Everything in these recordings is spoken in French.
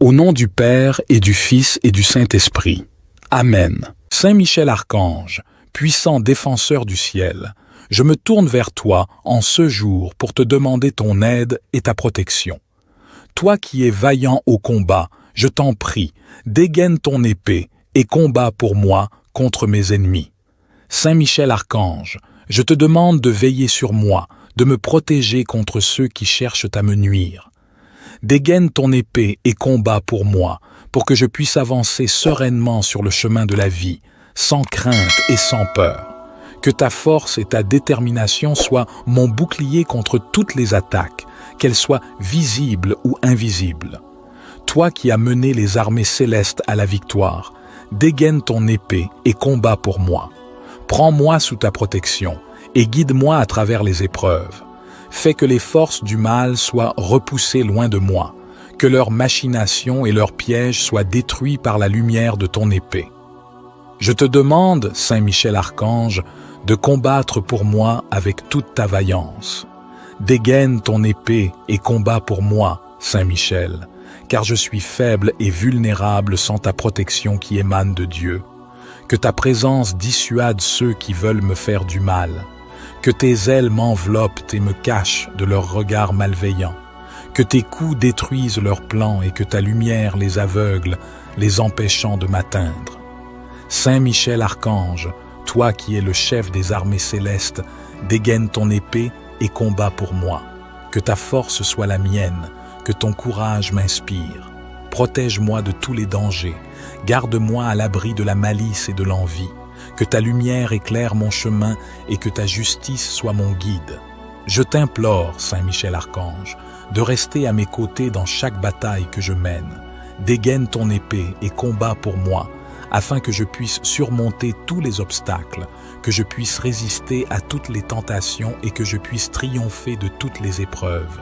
Au nom du Père et du Fils et du Saint-Esprit. Amen. Saint Michel Archange, puissant défenseur du ciel, je me tourne vers toi en ce jour pour te demander ton aide et ta protection. Toi qui es vaillant au combat, je t'en prie, dégaine ton épée et combat pour moi contre mes ennemis. Saint Michel Archange, je te demande de veiller sur moi, de me protéger contre ceux qui cherchent à me nuire. Dégaine ton épée et combat pour moi, pour que je puisse avancer sereinement sur le chemin de la vie, sans crainte et sans peur. Que ta force et ta détermination soient mon bouclier contre toutes les attaques, qu'elles soient visibles ou invisibles. Toi qui as mené les armées célestes à la victoire, dégaine ton épée et combat pour moi. Prends-moi sous ta protection et guide-moi à travers les épreuves. Fais que les forces du mal soient repoussées loin de moi, que leurs machinations et leurs pièges soient détruits par la lumière de ton épée. Je te demande, Saint Michel Archange, de combattre pour moi avec toute ta vaillance. Dégaine ton épée et combat pour moi, Saint Michel, car je suis faible et vulnérable sans ta protection qui émane de Dieu. Que ta présence dissuade ceux qui veulent me faire du mal. Que tes ailes m'enveloppent et me cachent de leurs regards malveillants. Que tes coups détruisent leurs plans et que ta lumière les aveugle, les empêchant de m'atteindre. Saint Michel Archange, toi qui es le chef des armées célestes, dégaine ton épée et combat pour moi. Que ta force soit la mienne, que ton courage m'inspire. Protège-moi de tous les dangers, garde-moi à l'abri de la malice et de l'envie. Que ta lumière éclaire mon chemin et que ta justice soit mon guide. Je t'implore, Saint Michel Archange, de rester à mes côtés dans chaque bataille que je mène. Dégaine ton épée et combat pour moi, afin que je puisse surmonter tous les obstacles, que je puisse résister à toutes les tentations et que je puisse triompher de toutes les épreuves.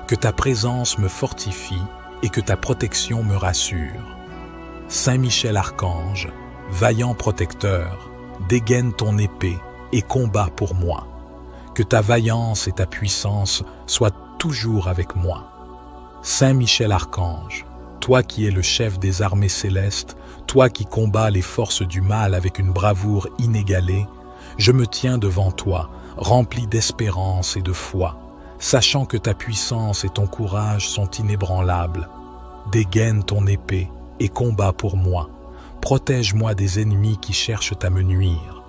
Que ta présence me fortifie et que ta protection me rassure. Saint Michel Archange, vaillant protecteur, dégaine ton épée et combat pour moi. Que ta vaillance et ta puissance soient toujours avec moi. Saint Michel Archange, toi qui es le chef des armées célestes, toi qui combats les forces du mal avec une bravoure inégalée, je me tiens devant toi, rempli d'espérance et de foi, sachant que ta puissance et ton courage sont inébranlables. Dégaine ton épée et combat pour moi. Protège-moi des ennemis qui cherchent à me nuire.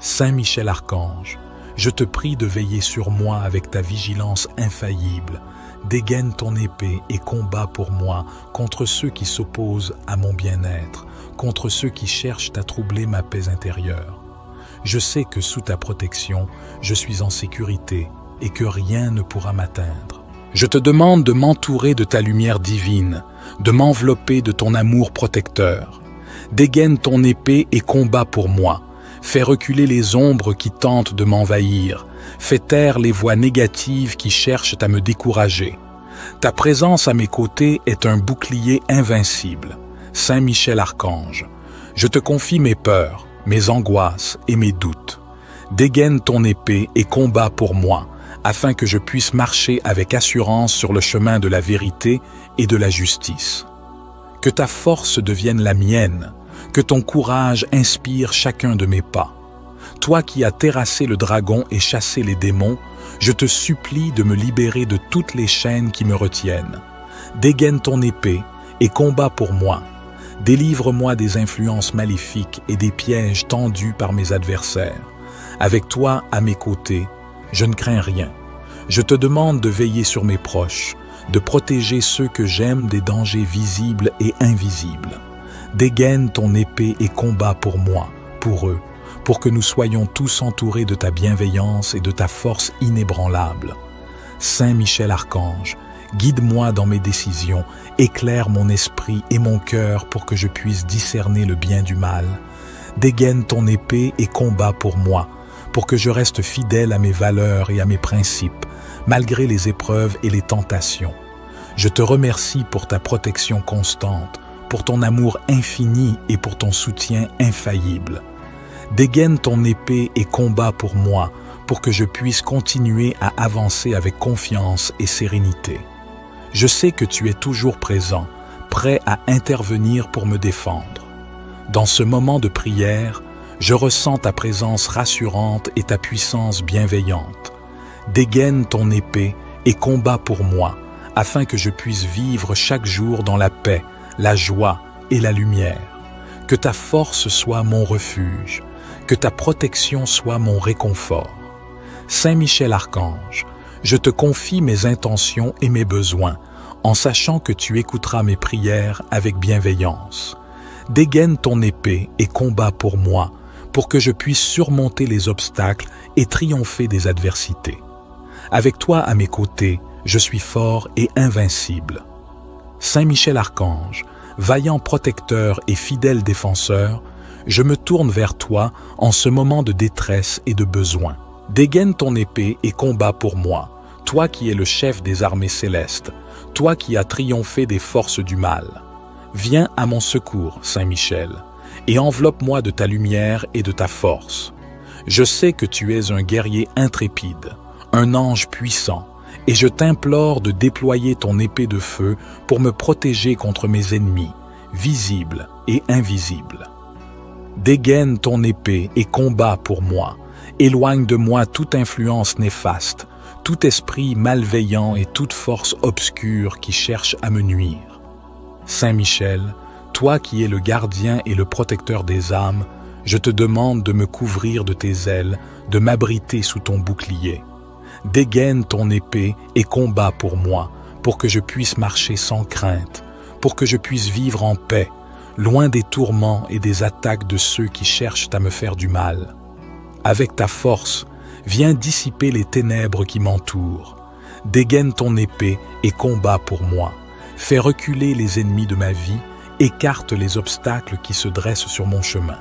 Saint Michel Archange, je te prie de veiller sur moi avec ta vigilance infaillible. Dégaine ton épée et combat pour moi contre ceux qui s'opposent à mon bien-être, contre ceux qui cherchent à troubler ma paix intérieure. Je sais que sous ta protection, je suis en sécurité et que rien ne pourra m'atteindre. Je te demande de m'entourer de ta lumière divine, de m'envelopper de ton amour protecteur. Dégaine ton épée et combat pour moi. Fais reculer les ombres qui tentent de m'envahir. Fais taire les voix négatives qui cherchent à me décourager. Ta présence à mes côtés est un bouclier invincible. Saint Michel Archange, je te confie mes peurs, mes angoisses et mes doutes. Dégaine ton épée et combat pour moi, afin que je puisse marcher avec assurance sur le chemin de la vérité et de la justice. Que ta force devienne la mienne, que ton courage inspire chacun de mes pas. Toi qui as terrassé le dragon et chassé les démons, je te supplie de me libérer de toutes les chaînes qui me retiennent. Dégaine ton épée et combat pour moi. Délivre-moi des influences maléfiques et des pièges tendus par mes adversaires. Avec toi à mes côtés, je ne crains rien. Je te demande de veiller sur mes proches, de protéger ceux que j'aime des dangers visibles et invisibles. Dégaine ton épée et combat pour moi, pour eux, pour que nous soyons tous entourés de ta bienveillance et de ta force inébranlable. Saint Michel Archange, guide-moi dans mes décisions, éclaire mon esprit et mon cœur pour que je puisse discerner le bien du mal. Dégaine ton épée et combat pour moi, pour que je reste fidèle à mes valeurs et à mes principes, malgré les épreuves et les tentations. Je te remercie pour ta protection constante, pour ton amour infini et pour ton soutien infaillible. Dégaine ton épée et combat pour moi, pour que je puisse continuer à avancer avec confiance et sérénité. Je sais que tu es toujours présent, prêt à intervenir pour me défendre. Dans ce moment de prière, je ressens ta présence rassurante et ta puissance bienveillante. Dégaine ton épée et combat pour moi, afin que je puisse vivre chaque jour dans la paix, la joie et la lumière. Que ta force soit mon refuge, que ta protection soit mon réconfort. Saint Michel Archange, je te confie mes intentions et mes besoins, en sachant que tu écouteras mes prières avec bienveillance. Dégaine ton épée et combat pour moi, pour que je puisse surmonter les obstacles et triompher des adversités. Avec toi à mes côtés, je suis fort et invincible. Saint Michel Archange, vaillant protecteur et fidèle défenseur, je me tourne vers toi en ce moment de détresse et de besoin. Dégaine ton épée et combat pour moi, toi qui es le chef des armées célestes, toi qui as triomphé des forces du mal. Viens à mon secours, Saint Michel, et enveloppe-moi de ta lumière et de ta force. Je sais que tu es un guerrier intrépide, un ange puissant, et je t'implore de déployer ton épée de feu pour me protéger contre mes ennemis, visibles et invisibles. Dégaine ton épée et combat pour moi. Éloigne de moi toute influence néfaste, tout esprit malveillant et toute force obscure qui cherche à me nuire. Saint Michel, toi qui es le gardien et le protecteur des âmes, je te demande de me couvrir de tes ailes, de m'abriter sous ton bouclier. Dégaine ton épée et combat pour moi, pour que je puisse marcher sans crainte, pour que je puisse vivre en paix, loin des tourments et des attaques de ceux qui cherchent à me faire du mal. Avec ta force, viens dissiper les ténèbres qui m'entourent. Dégaine ton épée et combat pour moi. Fais reculer les ennemis de ma vie, écarte les obstacles qui se dressent sur mon chemin.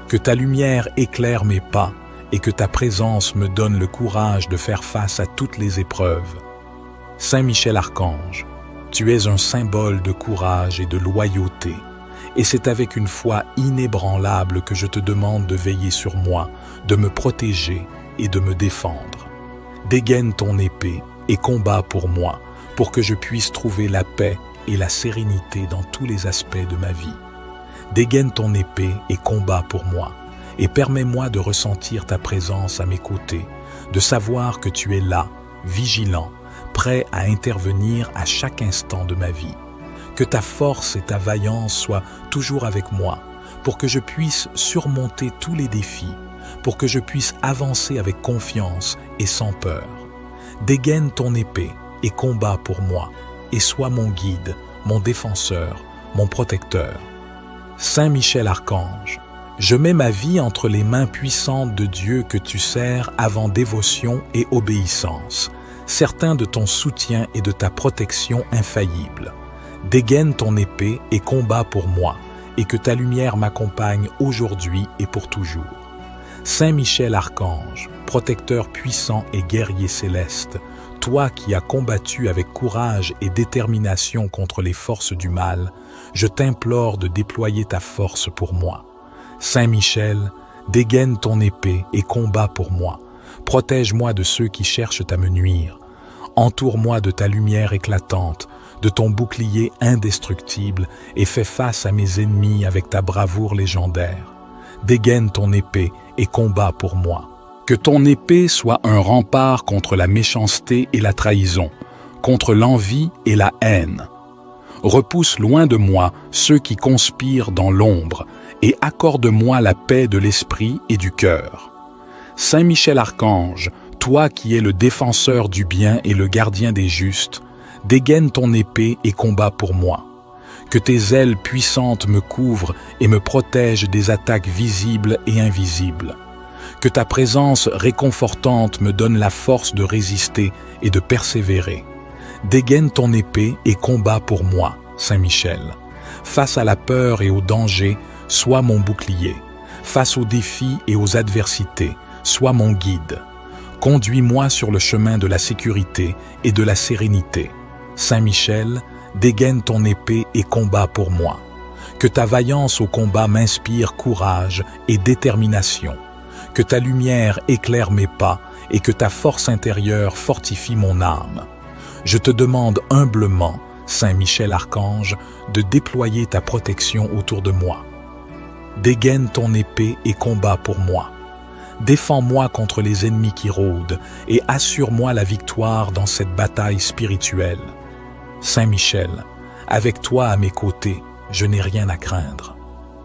Que ta lumière éclaire mes pas et que ta présence me donne le courage de faire face à toutes les épreuves. Saint Michel Archange, tu es un symbole de courage et de loyauté, et c'est avec une foi inébranlable que je te demande de veiller sur moi, de me protéger et de me défendre. Dégaine ton épée et combat pour moi, pour que je puisse trouver la paix et la sérénité dans tous les aspects de ma vie. Dégaine ton épée et combat pour moi, et permets-moi de ressentir ta présence à mes côtés, de savoir que tu es là, vigilant, prêt à intervenir à chaque instant de ma vie. Que ta force et ta vaillance soient toujours avec moi, pour que je puisse surmonter tous les défis, pour que je puisse avancer avec confiance et sans peur. Dégaine ton épée et combat pour moi, et sois mon guide, mon défenseur, mon protecteur. Saint Michel Archange, je mets ma vie entre les mains puissantes de Dieu que tu sers avant dévotion et obéissance, certain de ton soutien et de ta protection infaillible. Dégaine ton épée et combat pour moi, et que ta lumière m'accompagne aujourd'hui et pour toujours. Saint Michel Archange, protecteur puissant et guerrier céleste, toi qui as combattu avec courage et détermination contre les forces du mal, je t'implore de déployer ta force pour moi. Saint Michel, dégaine ton épée et combat pour moi. Protège-moi de ceux qui cherchent à me nuire. Entoure-moi de ta lumière éclatante, de ton bouclier indestructible et fais face à mes ennemis avec ta bravoure légendaire. Dégaine ton épée et combat pour moi. Que ton épée soit un rempart contre la méchanceté et la trahison, contre l'envie et la haine. Repousse loin de moi ceux qui conspirent dans l'ombre et accorde-moi la paix de l'esprit et du cœur. Saint Michel Archange, toi qui es le défenseur du bien et le gardien des justes, dégaine ton épée et combat pour moi. Que tes ailes puissantes me couvrent et me protègent des attaques visibles et invisibles. Que ta présence réconfortante me donne la force de résister et de persévérer. Dégaine ton épée et combat pour moi, Saint Michel. Face à la peur et au danger, sois mon bouclier. Face aux défis et aux adversités, sois mon guide. Conduis-moi sur le chemin de la sécurité et de la sérénité. Saint Michel, dégaine ton épée et combat pour moi. Que ta vaillance au combat m'inspire courage et détermination. Que ta lumière éclaire mes pas et que ta force intérieure fortifie mon âme. Je te demande humblement, Saint Michel Archange, de déployer ta protection autour de moi. Dégaine ton épée et combat pour moi. Défends-moi contre les ennemis qui rôdent et assure-moi la victoire dans cette bataille spirituelle. Saint Michel, avec toi à mes côtés, je n'ai rien à craindre.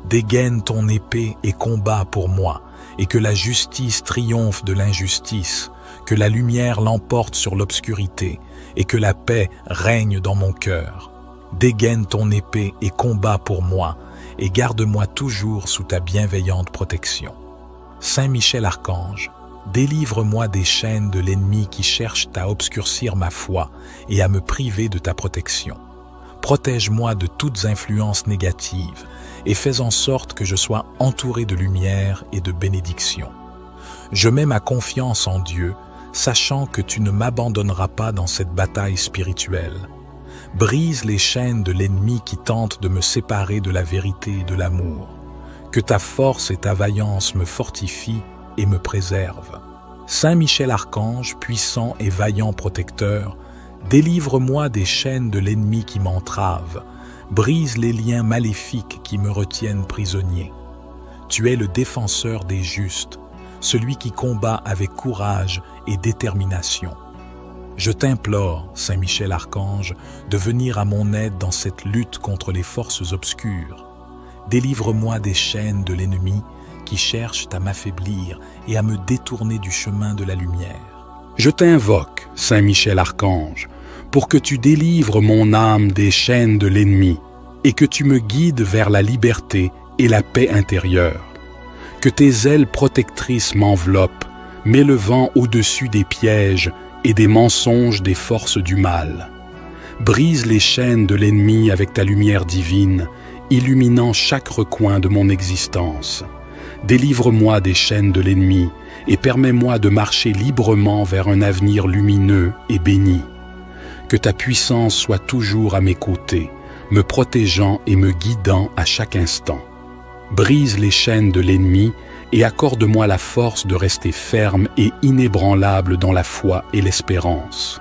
Dégaine ton épée et combat pour moi, et que la justice triomphe de l'injustice, que la lumière l'emporte sur l'obscurité, et que la paix règne dans mon cœur. Dégaine ton épée et combat pour moi, et garde-moi toujours sous ta bienveillante protection. Saint Michel Archange, délivre-moi des chaînes de l'ennemi qui cherchent à obscurcir ma foi et à me priver de ta protection. Protège-moi de toutes influences négatives et fais en sorte que je sois entouré de lumière et de bénédiction. Je mets ma confiance en Dieu, sachant que tu ne m'abandonneras pas dans cette bataille spirituelle. Brise les chaînes de l'ennemi qui tente de me séparer de la vérité et de l'amour. Que ta force et ta vaillance me fortifient et me préservent. Saint Michel Archange, puissant et vaillant protecteur, délivre-moi des chaînes de l'ennemi qui m'entrave, brise les liens maléfiques qui me retiennent prisonnier. Tu es le défenseur des justes, celui qui combat avec courage et détermination. Je t'implore, Saint Michel Archange, de venir à mon aide dans cette lutte contre les forces obscures. Délivre-moi des chaînes de l'ennemi qui cherchent à m'affaiblir et à me détourner du chemin de la lumière. Je t'invoque, Saint Michel Archange, pour que tu délivres mon âme des chaînes de l'ennemi et que tu me guides vers la liberté et la paix intérieure. Que tes ailes protectrices m'enveloppent, m'élevant au-dessus des pièges et des mensonges des forces du mal. Brise les chaînes de l'ennemi avec ta lumière divine, illuminant chaque recoin de mon existence. Délivre-moi des chaînes de l'ennemi et permets-moi de marcher librement vers un avenir lumineux et béni. Que ta puissance soit toujours à mes côtés, me protégeant et me guidant à chaque instant. Brise les chaînes de l'ennemi et accorde-moi la force de rester ferme et inébranlable dans la foi et l'espérance.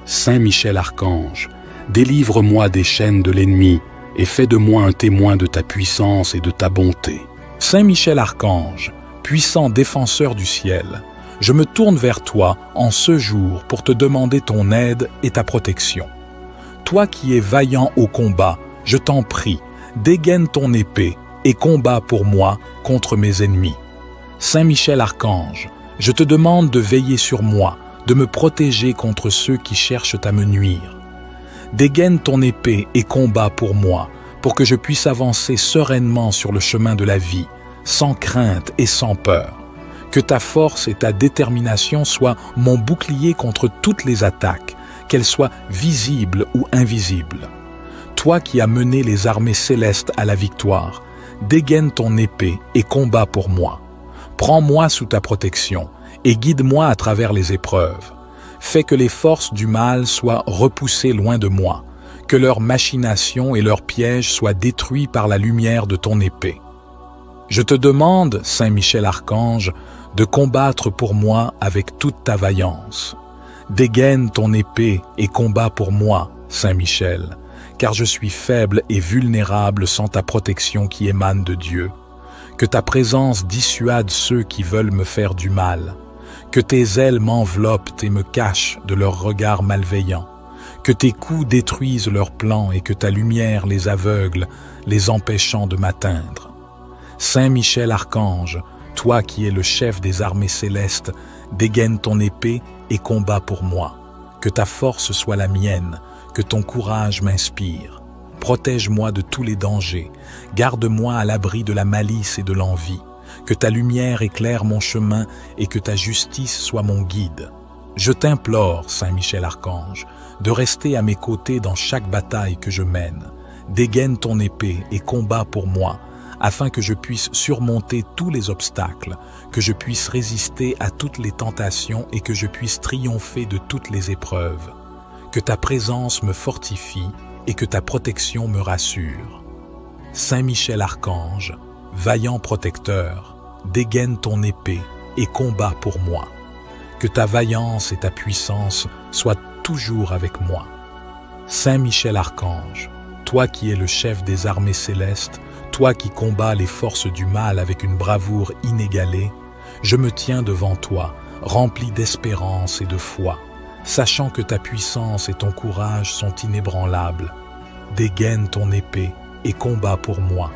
Saint Michel Archange, délivre-moi des chaînes de l'ennemi et fais de moi un témoin de ta puissance et de ta bonté. Saint Michel Archange, puissant défenseur du ciel, je me tourne vers toi en ce jour pour te demander ton aide et ta protection. Toi qui es vaillant au combat, je t'en prie, dégaine ton épée et combat pour moi contre mes ennemis. Saint Michel Archange, je te demande de veiller sur moi, de me protéger contre ceux qui cherchent à me nuire. Dégaine ton épée et combat pour moi, pour que je puisse avancer sereinement sur le chemin de la vie, sans crainte et sans peur. Que ta force et ta détermination soient mon bouclier contre toutes les attaques, qu'elles soient visibles ou invisibles. Toi qui as mené les armées célestes à la victoire, dégaine ton épée et combat pour moi. Prends-moi sous ta protection et guide-moi à travers les épreuves. Fais que les forces du mal soient repoussées loin de moi, que leurs machinations et leurs pièges soient détruits par la lumière de ton épée. Je te demande, Saint Michel Archange, de combattre pour moi avec toute ta vaillance. Dégaine ton épée et combat pour moi, Saint Michel, car je suis faible et vulnérable sans ta protection qui émane de Dieu. Que ta présence dissuade ceux qui veulent me faire du mal. Que tes ailes m'enveloppent et me cachent de leurs regards malveillants. Que tes coups détruisent leurs plans et que ta lumière les aveugle, les empêchant de m'atteindre. Saint Michel Archange, toi qui es le chef des armées célestes, dégaine ton épée et combat pour moi. Que ta force soit la mienne, que ton courage m'inspire. Protège-moi de tous les dangers, garde-moi à l'abri de la malice et de l'envie. Que ta lumière éclaire mon chemin et que ta justice soit mon guide. Je t'implore, Saint Michel Archange, de rester à mes côtés dans chaque bataille que je mène. Dégaine ton épée et combat pour moi, afin que je puisse surmonter tous les obstacles, que je puisse résister à toutes les tentations et que je puisse triompher de toutes les épreuves. Que ta présence me fortifie et que ta protection me rassure. Saint Michel Archange, vaillant protecteur, dégaine ton épée et combat pour moi. Que ta vaillance et ta puissance soient toujours avec moi. Saint Michel Archange, toi qui es le chef des armées célestes, toi qui combats les forces du mal avec une bravoure inégalée, je me tiens devant toi, rempli d'espérance et de foi, sachant que ta puissance et ton courage sont inébranlables. Dégaine ton épée et combats pour moi.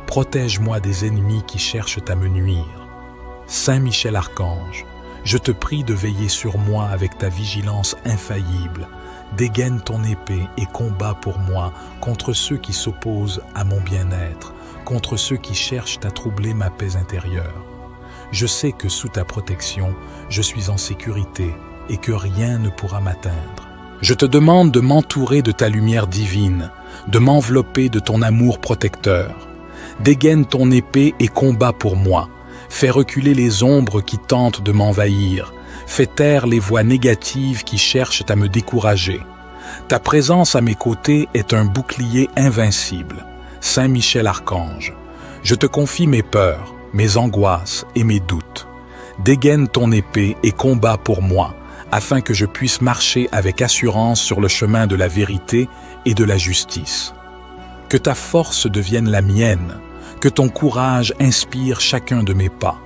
Protège-moi des ennemis qui cherchent à me nuire. Saint Michel Archange, je te prie de veiller sur moi avec ta vigilance infaillible. Dégaine ton épée et combats pour moi contre ceux qui s'opposent à mon bien-être, contre ceux qui cherchent à troubler ma paix intérieure. Je sais que sous ta protection, je suis en sécurité et que rien ne pourra m'atteindre. Je te demande de m'entourer de ta lumière divine, de m'envelopper de ton amour protecteur. Dégaine ton épée et combats pour moi. Fais reculer les ombres qui tentent de m'envahir. Fais taire les voix négatives qui cherchent à me décourager. Ta présence à mes côtés est un bouclier invincible. Saint Michel Archange, je te confie mes peurs, mes angoisses et mes doutes. Dégaine ton épée et combats pour moi, afin que je puisse marcher avec assurance sur le chemin de la vérité et de la justice. Que ta force devienne la mienne, que ton courage inspire chacun de mes pas.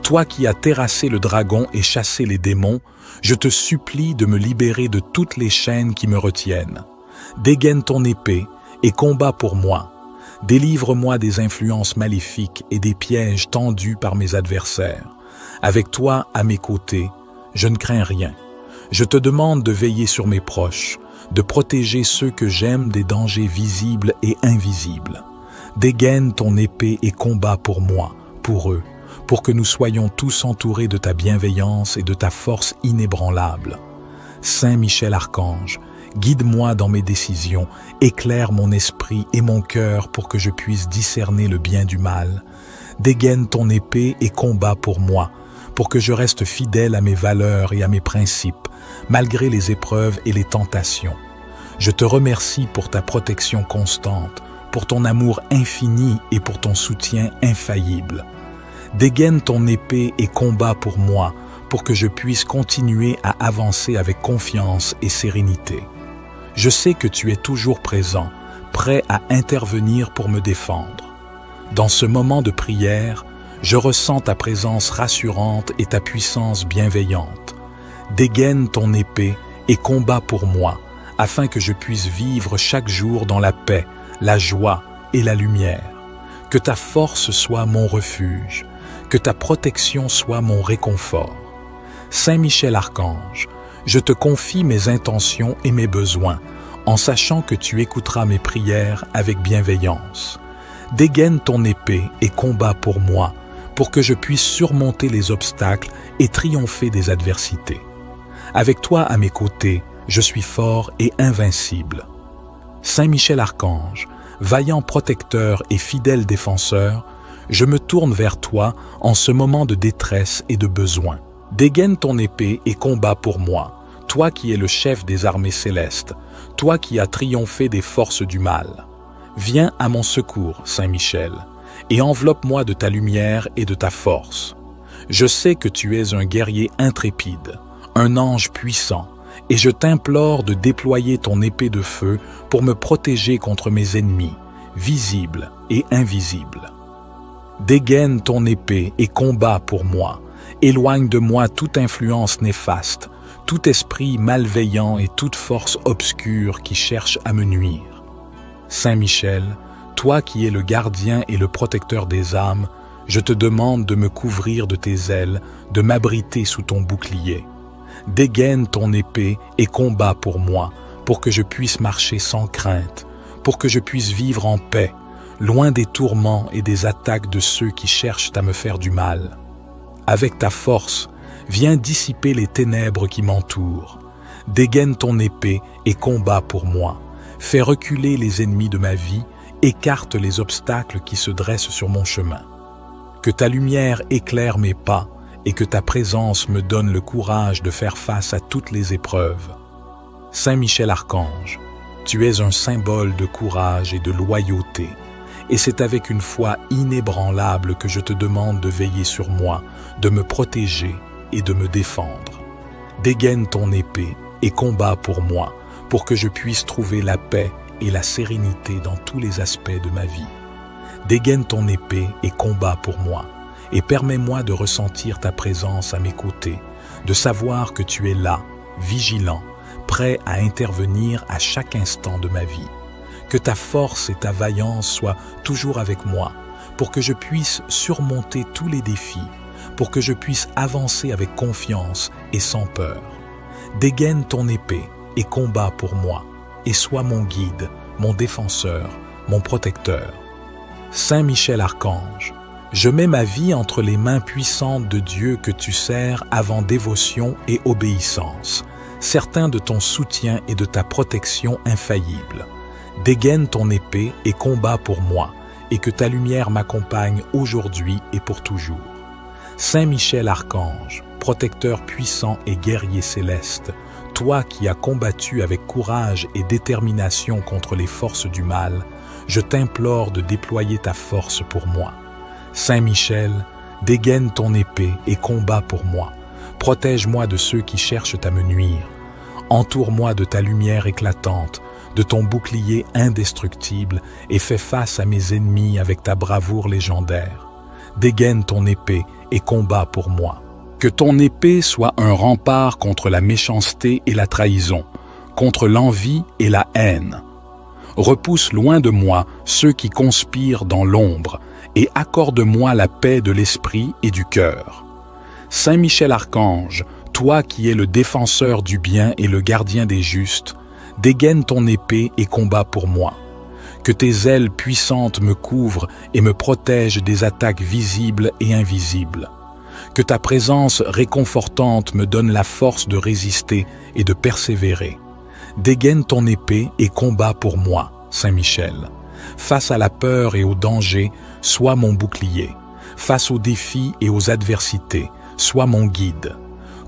Toi qui as terrassé le dragon et chassé les démons, je te supplie de me libérer de toutes les chaînes qui me retiennent. Dégaine ton épée et combats pour moi. Délivre-moi des influences maléfiques et des pièges tendus par mes adversaires. Avec toi à mes côtés, je ne crains rien. Je te demande de veiller sur mes proches, de protéger ceux que j'aime des dangers visibles et invisibles. Dégaine ton épée et combats pour moi, pour eux, pour que nous soyons tous entourés de ta bienveillance et de ta force inébranlable. Saint Michel Archange, guide-moi dans mes décisions, éclaire mon esprit et mon cœur pour que je puisse discerner le bien du mal. Dégaine ton épée et combats pour moi, pour que je reste fidèle à mes valeurs et à mes principes, malgré les épreuves et les tentations. Je te remercie pour ta protection constante, pour ton amour infini et pour ton soutien infaillible. Dégaine ton épée et combats pour moi, pour que je puisse continuer à avancer avec confiance et sérénité. Je sais que tu es toujours présent, prêt à intervenir pour me défendre. Dans ce moment de prière, je ressens ta présence rassurante et ta puissance bienveillante. Dégaine ton épée et combats pour moi, afin que je puisse vivre chaque jour dans la paix, la joie et la lumière. Que ta force soit mon refuge, que ta protection soit mon réconfort. Saint Michel Archange, je te confie mes intentions et mes besoins, en sachant que tu écouteras mes prières avec bienveillance. Dégaine ton épée et combats pour moi, pour que je puisse surmonter les obstacles et triompher des adversités. Avec toi à mes côtés, je suis fort et invincible. Saint Michel Archange, vaillant protecteur et fidèle défenseur, je me tourne vers toi en ce moment de détresse et de besoin. Dégaine ton épée et combats pour moi, toi qui es le chef des armées célestes, toi qui as triomphé des forces du mal. Viens à mon secours, Saint Michel, et enveloppe-moi de ta lumière et de ta force. Je sais que tu es un guerrier intrépide, un ange puissant, et je t'implore de déployer ton épée de feu pour me protéger contre mes ennemis, visibles et invisibles. Dégaine ton épée et combats pour moi. Éloigne de moi toute influence néfaste, tout esprit malveillant et toute force obscure qui cherche à me nuire. Saint Michel, toi qui es le gardien et le protecteur des âmes, je te demande de me couvrir de tes ailes, de m'abriter sous ton bouclier. Dégaine ton épée et combats pour moi, pour que je puisse marcher sans crainte, pour que je puisse vivre en paix, loin des tourments et des attaques de ceux qui cherchent à me faire du mal. Avec ta force, viens dissiper les ténèbres qui m'entourent. Dégaine ton épée et combats pour moi. Fais reculer les ennemis de ma vie, écarte les obstacles qui se dressent sur mon chemin. Que ta lumière éclaire mes pas et que ta présence me donne le courage de faire face à toutes les épreuves. Saint Michel Archange, tu es un symbole de courage et de loyauté, et c'est avec une foi inébranlable que je te demande de veiller sur moi, de me protéger et de me défendre. Dégaine ton épée et combats pour moi, pour que je puisse trouver la paix et la sérénité dans tous les aspects de ma vie. Dégaine ton épée et combat pour moi, et permets-moi de ressentir ta présence à mes côtés, de savoir que tu es là, vigilant, prêt à intervenir à chaque instant de ma vie. Que ta force et ta vaillance soient toujours avec moi, pour que je puisse surmonter tous les défis, pour que je puisse avancer avec confiance et sans peur. Dégaine ton épée et combat pour moi, et sois mon guide, mon défenseur, mon protecteur. Saint Michel Archange, je mets ma vie entre les mains puissantes de Dieu que tu sers avant dévotion et obéissance, certain de ton soutien et de ta protection infaillible. Dégaine ton épée et combat pour moi, et que ta lumière m'accompagne aujourd'hui et pour toujours. Saint Michel Archange, protecteur puissant et guerrier céleste, toi qui as combattu avec courage et détermination contre les forces du mal, je t'implore de déployer ta force pour moi. Saint Michel, dégaine ton épée et combat pour moi. Protège-moi de ceux qui cherchent à me nuire. Entoure-moi de ta lumière éclatante, de ton bouclier indestructible et fais face à mes ennemis avec ta bravoure légendaire. Dégaine ton épée et combat pour moi. Que ton épée soit un rempart contre la méchanceté et la trahison, contre l'envie et la haine. Repousse loin de moi ceux qui conspirent dans l'ombre et accorde-moi la paix de l'esprit et du cœur. Saint Michel Archange, toi qui es le défenseur du bien et le gardien des justes, dégaine ton épée et combat pour moi. Que tes ailes puissantes me couvrent et me protègent des attaques visibles et invisibles. Que ta présence réconfortante me donne la force de résister et de persévérer. Dégaine ton épée et combat pour moi, Saint Michel. Face à la peur et au danger, sois mon bouclier. Face aux défis et aux adversités, sois mon guide.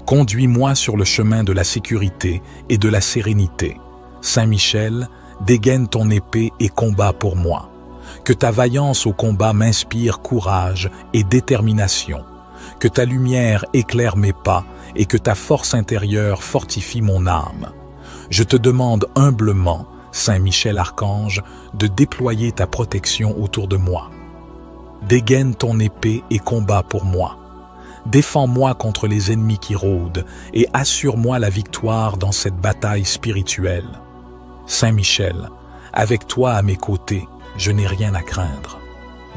Conduis-moi sur le chemin de la sécurité et de la sérénité. Saint Michel, dégaine ton épée et combat pour moi. Que ta vaillance au combat m'inspire courage et détermination. Que ta lumière éclaire mes pas et que ta force intérieure fortifie mon âme. Je te demande humblement, Saint Michel Archange, de déployer ta protection autour de moi. Dégaine ton épée et combat pour moi. Défends-moi contre les ennemis qui rôdent et assure-moi la victoire dans cette bataille spirituelle. Saint Michel, avec toi à mes côtés, je n'ai rien à craindre.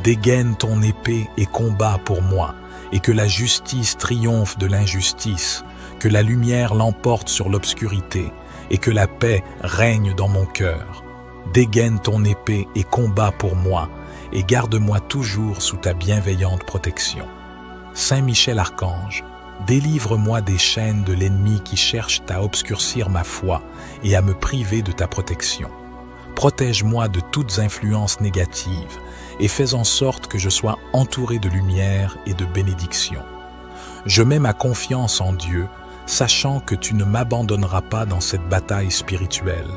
Dégaine ton épée et combat pour moi, et que la justice triomphe de l'injustice, que la lumière l'emporte sur l'obscurité, et que la paix règne dans mon cœur. Dégaine ton épée et combat pour moi, et garde-moi toujours sous ta bienveillante protection. Saint Michel Archange, délivre-moi des chaînes de l'ennemi qui cherchent à obscurcir ma foi et à me priver de ta protection. Protège-moi de toutes influences négatives et fais en sorte que je sois entouré de lumière et de bénédiction. Je mets ma confiance en Dieu, sachant que tu ne m'abandonneras pas dans cette bataille spirituelle.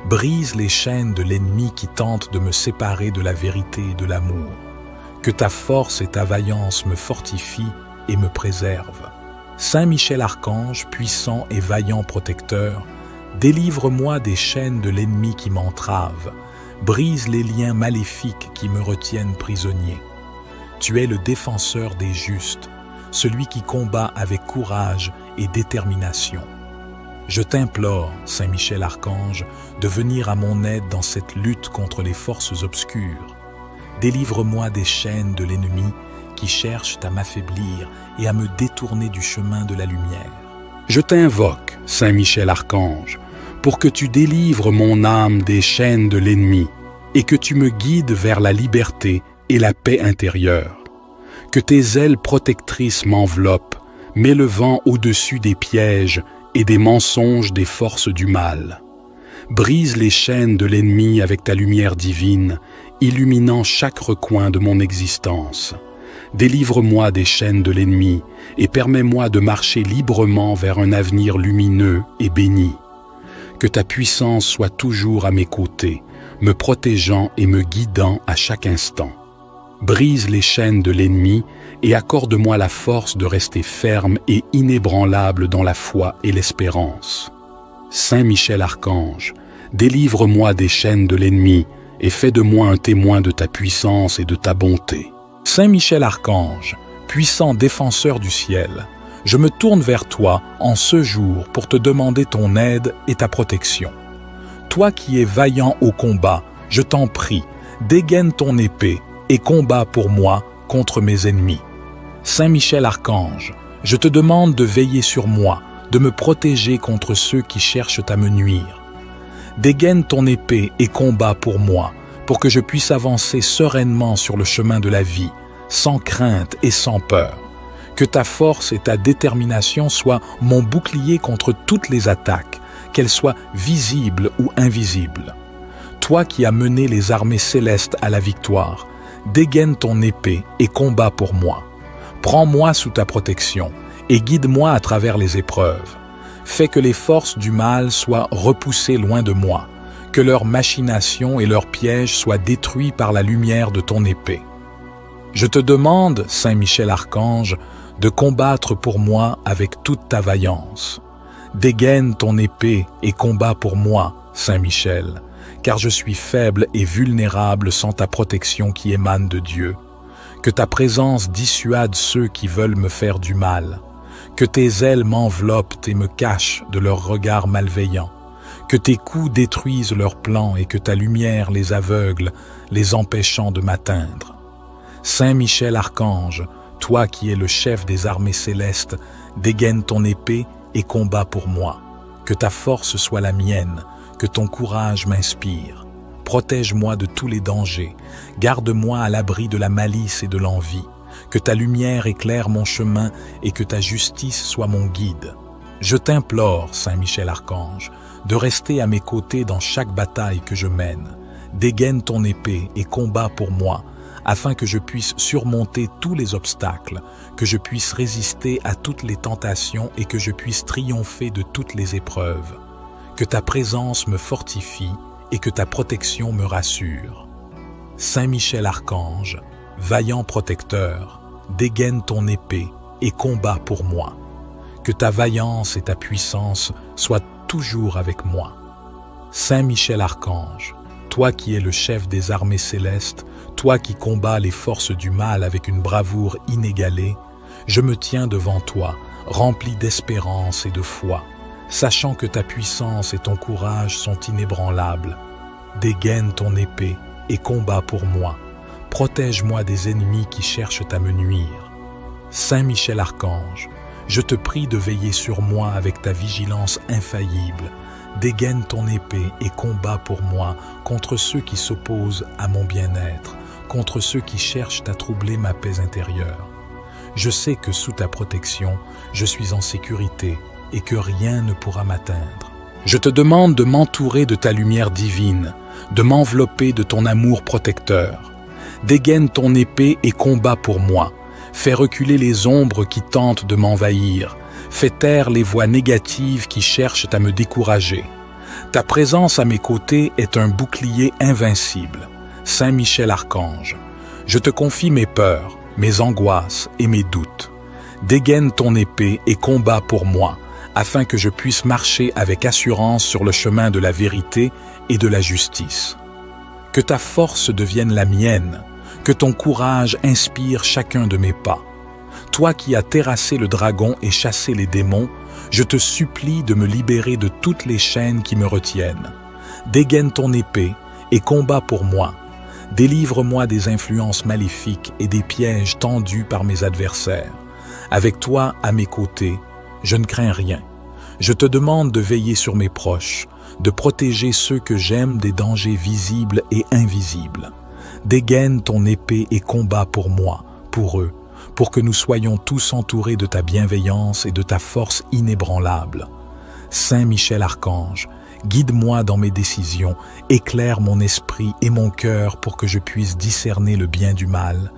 Brise les chaînes de l'ennemi qui tente de me séparer de la vérité et de l'amour. Que ta force et ta vaillance me fortifient et me préservent. Saint Michel Archange, puissant et vaillant protecteur, délivre-moi des chaînes de l'ennemi qui m'entravent. Brise les liens maléfiques qui me retiennent prisonnier. Tu es le défenseur des justes, celui qui combat avec courage et détermination. Je t'implore, Saint Michel Archange, de venir à mon aide dans cette lutte contre les forces obscures. Délivre-moi des chaînes de l'ennemi qui cherchent à m'affaiblir et à me détourner du chemin de la lumière. Je t'invoque, Saint Michel Archange, pour que tu délivres mon âme des chaînes de l'ennemi et que tu me guides vers la liberté et la paix intérieure. Que tes ailes protectrices m'enveloppent, m'élevant au-dessus des pièges et des mensonges des forces du mal. Brise les chaînes de l'ennemi avec ta lumière divine, illuminant chaque recoin de mon existence. Délivre-moi des chaînes de l'ennemi et permets-moi de marcher librement vers un avenir lumineux et béni. Que ta puissance soit toujours à mes côtés, me protégeant et me guidant à chaque instant. Brise les chaînes de l'ennemi et accorde-moi la force de rester ferme et inébranlable dans la foi et l'espérance. Saint Michel Archange, délivre-moi des chaînes de l'ennemi et fais de moi un témoin de ta puissance et de ta bonté. Saint Michel Archange, puissant défenseur du ciel, je me tourne vers toi en ce jour pour te demander ton aide et ta protection. Toi qui es vaillant au combat, je t'en prie, dégaine ton épée et combat pour moi contre mes ennemis. Saint Michel Archange, je te demande de veiller sur moi, de me protéger contre ceux qui cherchent à me nuire. Dégaine ton épée et combat pour moi, pour que je puisse avancer sereinement sur le chemin de la vie, sans crainte et sans peur. Que ta force et ta détermination soient mon bouclier contre toutes les attaques, qu'elles soient visibles ou invisibles. Toi qui as mené les armées célestes à la victoire, dégaine ton épée et combat pour moi. Prends-moi sous ta protection et guide-moi à travers les épreuves. Fais que les forces du mal soient repoussées loin de moi, que leurs machinations et leurs pièges soient détruits par la lumière de ton épée. Je te demande, Saint Michel Archange, de combattre pour moi avec toute ta vaillance. Dégaine ton épée et combat pour moi, Saint Michel, car je suis faible et vulnérable sans ta protection qui émane de Dieu. Que ta présence dissuade ceux qui veulent me faire du mal. Que tes ailes m'enveloppent et me cachent de leurs regards malveillants. Que tes coups détruisent leurs plans et que ta lumière les aveugle, les empêchant de m'atteindre. Saint Michel Archange, toi qui es le chef des armées célestes, dégaine ton épée et combat pour moi. Que ta force soit la mienne, que ton courage m'inspire. Protège-moi de tous les dangers, garde-moi à l'abri de la malice et de l'envie. Que ta lumière éclaire mon chemin et que ta justice soit mon guide. Je t'implore, Saint Michel Archange, de rester à mes côtés dans chaque bataille que je mène. Dégaine ton épée et combat pour moi, afin que je puisse surmonter tous les obstacles, que je puisse résister à toutes les tentations et que je puisse triompher de toutes les épreuves. Que ta présence me fortifie et que ta protection me rassure. Saint Michel Archange, vaillant protecteur, dégaine ton épée et combat pour moi. Que ta vaillance et ta puissance soient toujours avec moi. Saint Michel Archange, toi qui es le chef des armées célestes, toi qui combats les forces du mal avec une bravoure inégalée, je me tiens devant toi, rempli d'espérance et de foi, sachant que ta puissance et ton courage sont inébranlables. Dégaine ton épée et combat pour moi. Protège-moi des ennemis qui cherchent à me nuire. Saint Michel Archange, je te prie de veiller sur moi avec ta vigilance infaillible. Dégaine ton épée et combat pour moi contre ceux qui s'opposent à mon bien-être, contre ceux qui cherchent à troubler ma paix intérieure. Je sais que sous ta protection, je suis en sécurité et que rien ne pourra m'atteindre. Je te demande de m'entourer de ta lumière divine, de m'envelopper de ton amour protecteur. Dégaine ton épée et combat pour moi. Fais reculer les ombres qui tentent de m'envahir. Fais taire les voix négatives qui cherchent à me décourager. Ta présence à mes côtés est un bouclier invincible. Saint Michel Archange, je te confie mes peurs, mes angoisses et mes doutes. Dégaine ton épée et combat pour moi, afin que je puisse marcher avec assurance sur le chemin de la vérité et de la justice. Que ta force devienne la mienne, que ton courage inspire chacun de mes pas. Toi qui as terrassé le dragon et chassé les démons, je te supplie de me libérer de toutes les chaînes qui me retiennent. Dégaine ton épée et combat pour moi. Délivre-moi des influences maléfiques et des pièges tendus par mes adversaires. Avec toi à mes côtés, je ne crains rien. Je te demande de veiller sur mes proches, de protéger ceux que j'aime des dangers visibles et invisibles. Dégaine ton épée et combat pour moi, pour eux, pour que nous soyons tous entourés de ta bienveillance et de ta force inébranlable. Saint Michel Archange, guide-moi dans mes décisions, éclaire mon esprit et mon cœur pour que je puisse discerner le bien du mal.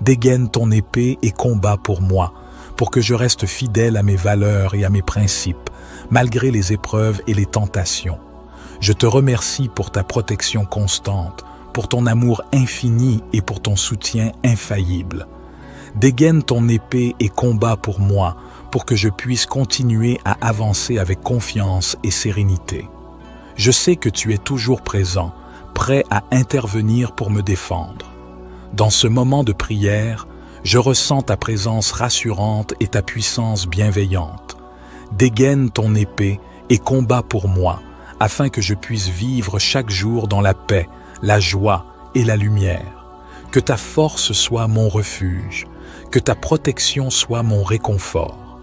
Dégaine ton épée et combat pour moi, pour que je reste fidèle à mes valeurs et à mes principes, malgré les épreuves et les tentations. Je te remercie pour ta protection constante, pour ton amour infini et pour ton soutien infaillible. Dégaine ton épée et combat pour moi, pour que je puisse continuer à avancer avec confiance et sérénité. Je sais que tu es toujours présent, prêt à intervenir pour me défendre. Dans ce moment de prière, je ressens ta présence rassurante et ta puissance bienveillante. Dégaine ton épée et combat pour moi, afin que je puisse vivre chaque jour dans la paix, la joie et la lumière. Que ta force soit mon refuge, que ta protection soit mon réconfort.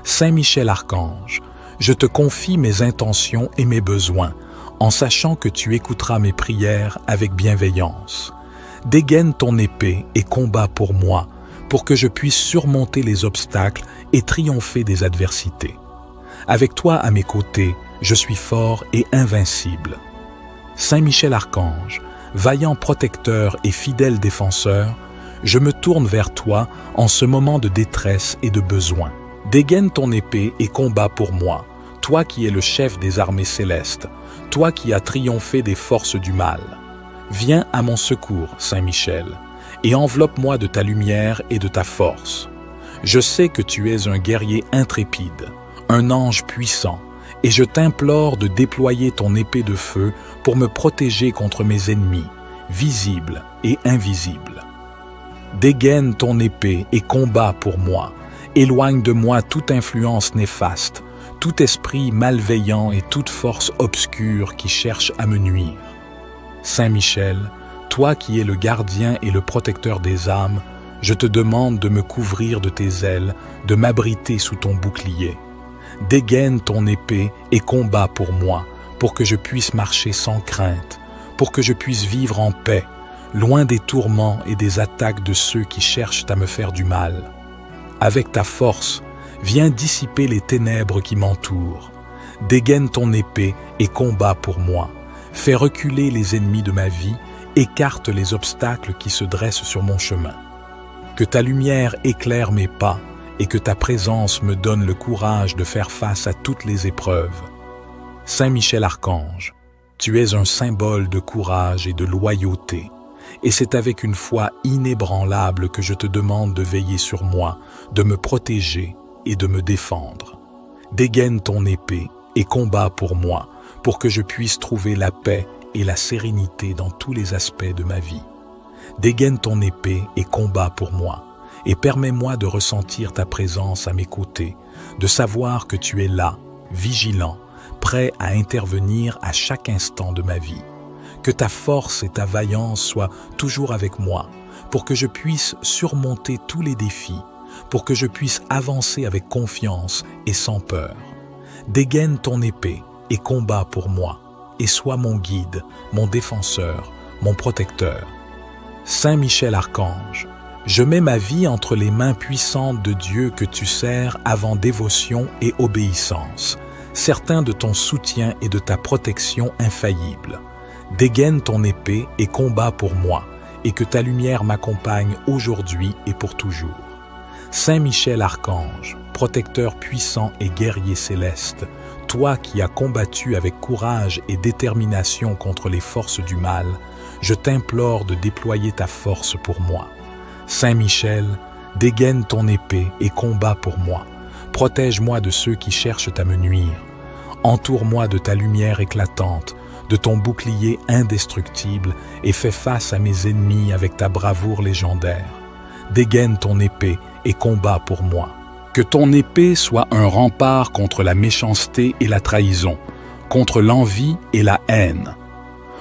Saint Michel Archange, je te confie mes intentions et mes besoins, en sachant que tu écouteras mes prières avec bienveillance. Dégaine ton épée et combat pour moi, pour que je puisse surmonter les obstacles et triompher des adversités. Avec toi à mes côtés, je suis fort et invincible. Saint Michel Archange, vaillant protecteur et fidèle défenseur, je me tourne vers toi en ce moment de détresse et de besoin. Dégaine ton épée et combat pour moi, toi qui es le chef des armées célestes, toi qui as triomphé des forces du mal. Viens à mon secours, Saint Michel, et enveloppe-moi de ta lumière et de ta force. Je sais que tu es un guerrier intrépide, un ange puissant, et je t'implore de déployer ton épée de feu pour me protéger contre mes ennemis, visibles et invisibles. Dégaine ton épée et combat pour moi. Éloigne de moi toute influence néfaste, tout esprit malveillant et toute force obscure qui cherche à me nuire. Saint Michel, toi qui es le gardien et le protecteur des âmes, je te demande de me couvrir de tes ailes, de m'abriter sous ton bouclier. Dégaine ton épée et combat pour moi, pour que je puisse marcher sans crainte, pour que je puisse vivre en paix, loin des tourments et des attaques de ceux qui cherchent à me faire du mal. Avec ta force, viens dissiper les ténèbres qui m'entourent. Dégaine ton épée et combat pour moi. Fais reculer les ennemis de ma vie, écarte les obstacles qui se dressent sur mon chemin. Que ta lumière éclaire mes pas et que ta présence me donne le courage de faire face à toutes les épreuves. Saint Michel Archange, tu es un symbole de courage et de loyauté, et c'est avec une foi inébranlable que je te demande de veiller sur moi, de me protéger et de me défendre. Dégaine ton épée et combat pour moi, pour que je puisse trouver la paix et la sérénité dans tous les aspects de ma vie. Dégaine ton épée et combat pour moi, et permets-moi de ressentir ta présence à mes côtés, de savoir que tu es là, vigilant, prêt à intervenir à chaque instant de ma vie. Que ta force et ta vaillance soient toujours avec moi, pour que je puisse surmonter tous les défis, pour que je puisse avancer avec confiance et sans peur. Dégaine ton épée et combat pour moi, et sois mon guide, mon défenseur, mon protecteur. Saint Michel Archange, je mets ma vie entre les mains puissantes de Dieu que tu sers avant dévotion et obéissance, certain de ton soutien et de ta protection infaillible. Dégaine ton épée et combat pour moi, et que ta lumière m'accompagne aujourd'hui et pour toujours. Saint Michel Archange, protecteur puissant et guerrier céleste, toi qui as combattu avec courage et détermination contre les forces du mal, je t'implore de déployer ta force pour moi. Saint Michel, dégaine ton épée et combat pour moi. Protège-moi de ceux qui cherchent à me nuire. Entoure-moi de ta lumière éclatante, de ton bouclier indestructible et fais face à mes ennemis avec ta bravoure légendaire. Dégaine ton épée et combat pour moi. Que ton épée soit un rempart contre la méchanceté et la trahison, contre l'envie et la haine.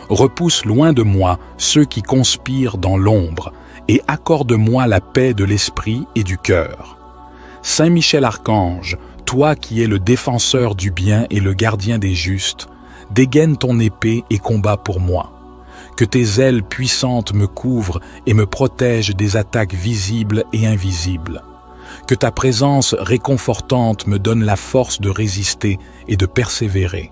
Repousse loin de moi ceux qui conspirent dans l'ombre et accorde-moi la paix de l'esprit et du cœur. Saint Michel Archange, toi qui es le défenseur du bien et le gardien des justes, dégaine ton épée et combat pour moi. Que tes ailes puissantes me couvrent et me protègent des attaques visibles et invisibles. Que ta présence réconfortante me donne la force de résister et de persévérer.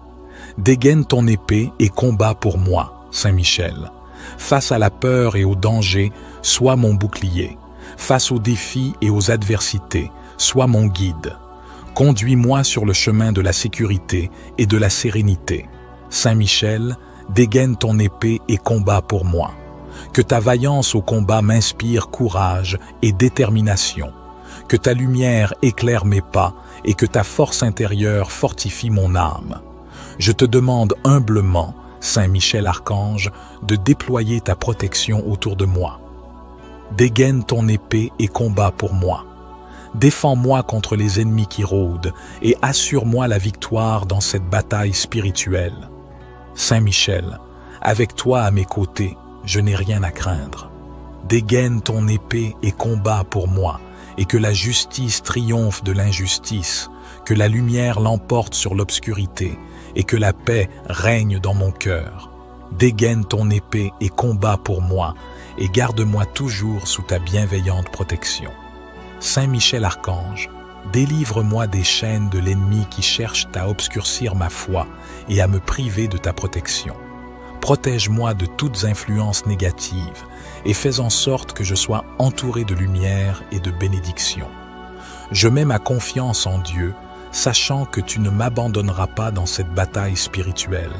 Dégaine ton épée et combat pour moi, Saint Michel. Face à la peur et au danger, sois mon bouclier. Face aux défis et aux adversités, sois mon guide. Conduis-moi sur le chemin de la sécurité et de la sérénité. Saint Michel, dégaine ton épée et combat pour moi. Que ta vaillance au combat m'inspire courage et détermination. Que ta lumière éclaire mes pas et que ta force intérieure fortifie mon âme. Je te demande humblement, Saint Michel Archange, de déployer ta protection autour de moi. Dégaine ton épée et combat pour moi. Défends-moi contre les ennemis qui rôdent et assure-moi la victoire dans cette bataille spirituelle. Saint Michel, avec toi à mes côtés, je n'ai rien à craindre. Dégaine ton épée et combat pour moi, et que la justice triomphe de l'injustice, que la lumière l'emporte sur l'obscurité, et que la paix règne dans mon cœur. Dégaine ton épée et combat pour moi, et garde-moi toujours sous ta bienveillante protection. Saint Michel Archange, délivre-moi des chaînes de l'ennemi qui cherchent à obscurcir ma foi et à me priver de ta protection. Protège-moi de toutes influences négatives et fais en sorte que je sois entouré de lumière et de bénédiction. Je mets ma confiance en Dieu, sachant que tu ne m'abandonneras pas dans cette bataille spirituelle.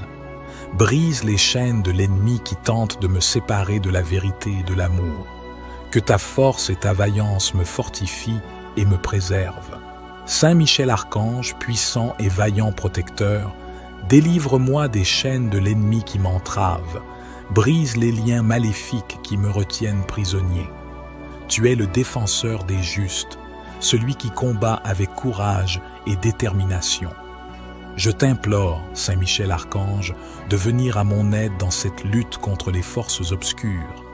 Brise les chaînes de l'ennemi qui tente de me séparer de la vérité et de l'amour. Que ta force et ta vaillance me fortifient et me préservent. Saint Michel Archange, puissant et vaillant protecteur, délivre-moi des chaînes de l'ennemi qui m'entrave, brise les liens maléfiques qui me retiennent prisonnier. Tu es le défenseur des justes, celui qui combat avec courage et détermination. Je t'implore, Saint Michel Archange, de venir à mon aide dans cette lutte contre les forces obscures.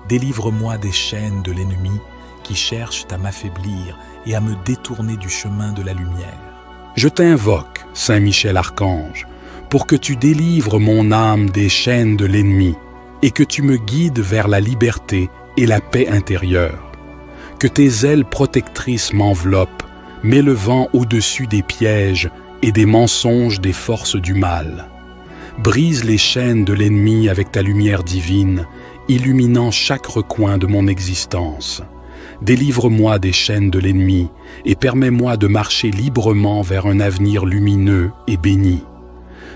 Délivre-moi des chaînes de l'ennemi qui cherchent à m'affaiblir et à me détourner du chemin de la lumière. Je t'invoque, Saint Michel Archange, pour que tu délivres mon âme des chaînes de l'ennemi et que tu me guides vers la liberté et la paix intérieure. Que tes ailes protectrices m'enveloppent, m'élevant au-dessus des pièges et des mensonges des forces du mal. Brise les chaînes de l'ennemi avec ta lumière divine, illuminant chaque recoin de mon existence. Délivre-moi des chaînes de l'ennemi et permets-moi de marcher librement vers un avenir lumineux et béni.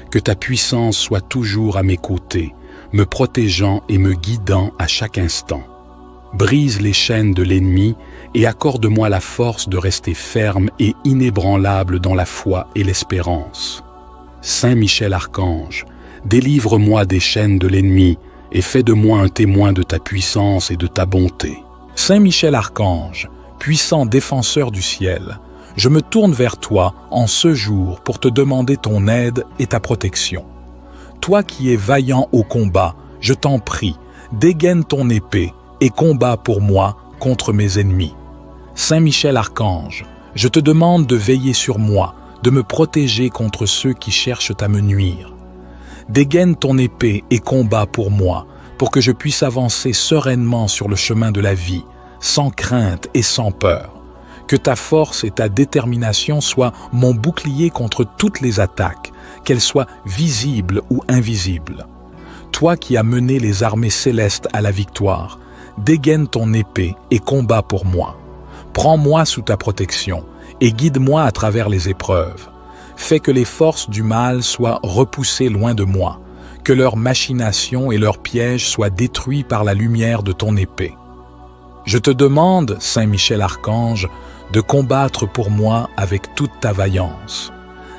Que ta puissance soit toujours à mes côtés, me protégeant et me guidant à chaque instant. Brise les chaînes de l'ennemi et accorde-moi la force de rester ferme et inébranlable dans la foi et l'espérance. Saint Michel Archange, délivre-moi des chaînes de l'ennemi et fais de moi un témoin de ta puissance et de ta bonté. Saint Michel Archange, puissant défenseur du ciel, je me tourne vers toi en ce jour pour te demander ton aide et ta protection. Toi qui es vaillant au combat, je t'en prie, dégaine ton épée et combat pour moi contre mes ennemis. Saint Michel Archange, je te demande de veiller sur moi, de me protéger contre ceux qui cherchent à me nuire. Dégaine ton épée et combat pour moi, pour que je puisse avancer sereinement sur le chemin de la vie, sans crainte et sans peur. Que ta force et ta détermination soient mon bouclier contre toutes les attaques, qu'elles soient visibles ou invisibles. Toi qui as mené les armées célestes à la victoire, dégaine ton épée et combat pour moi. Prends-moi sous ta protection et guide-moi à travers les épreuves. Fais que les forces du mal soient repoussées loin de moi, que leurs machinations et leurs pièges soient détruits par la lumière de ton épée. Je te demande, Saint Michel Archange, de combattre pour moi avec toute ta vaillance.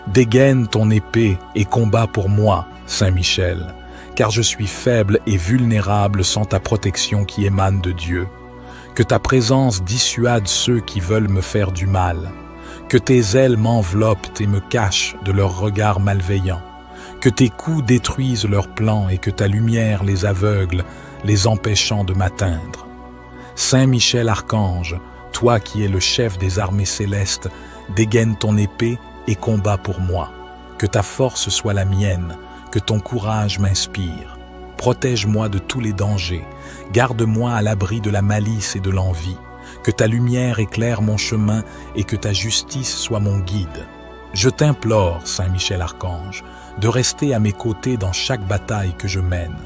Dégaine ton épée et combat pour moi, Saint Michel, car je suis faible et vulnérable sans ta protection qui émane de Dieu. Que ta présence dissuade ceux qui veulent me faire du mal. Que tes ailes m'enveloppent et me cachent de leurs regards malveillants. Que tes coups détruisent leurs plans et que ta lumière les aveugle, les empêchant de m'atteindre. Saint Michel Archange, toi qui es le chef des armées célestes, dégaine ton épée et combat pour moi. Que ta force soit la mienne, que ton courage m'inspire. Protège-moi de tous les dangers, garde-moi à l'abri de la malice et de l'envie. Que ta lumière éclaire mon chemin et que ta justice soit mon guide. Je t'implore, Saint Michel Archange, de rester à mes côtés dans chaque bataille que je mène.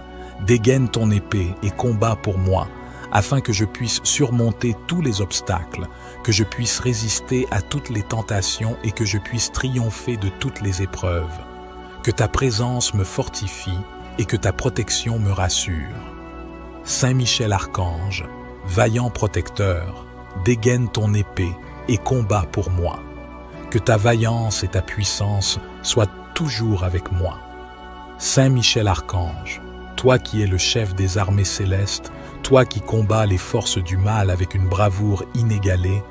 Dégaine ton épée et combat pour moi, afin que je puisse surmonter tous les obstacles, que je puisse résister à toutes les tentations et que je puisse triompher de toutes les épreuves. Que ta présence me fortifie et que ta protection me rassure. Saint Michel Archange, vaillant protecteur, dégaine ton épée et combat pour moi. Que ta vaillance et ta puissance soient toujours avec moi. Saint Michel Archange, toi qui es le chef des armées célestes, toi qui combats les forces du mal avec une bravoure inégalée,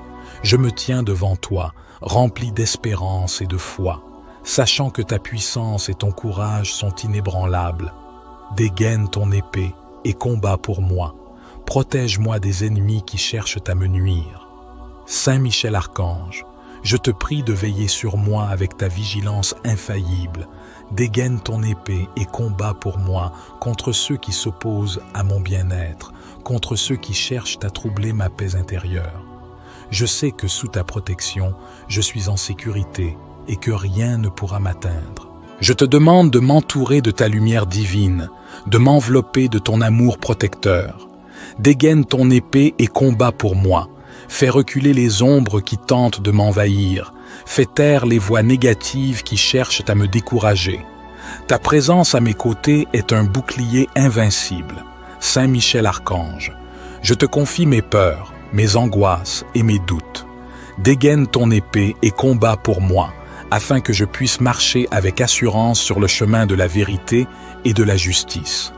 je me tiens devant toi, rempli d'espérance et de foi, sachant que ta puissance et ton courage sont inébranlables. Dégaine ton épée et combat pour moi. Protège-moi des ennemis qui cherchent à me nuire. Saint Michel Archange, je te prie de veiller sur moi avec ta vigilance infaillible. Dégaine ton épée et combat pour moi contre ceux qui s'opposent à mon bien-être, contre ceux qui cherchent à troubler ma paix intérieure. Je sais que sous ta protection, je suis en sécurité et que rien ne pourra m'atteindre. Je te demande de m'entourer de ta lumière divine, de m'envelopper de ton amour protecteur. Dégaine ton épée et combat pour moi. Fais reculer les ombres qui tentent de m'envahir. Fais taire les voix négatives qui cherchent à me décourager. Ta présence à mes côtés est un bouclier invincible. Saint Michel Archange, je te confie mes peurs, mes angoisses et mes doutes. Dégaine ton épée et combat pour moi, afin que je puisse marcher avec assurance sur le chemin de la vérité et de la justice.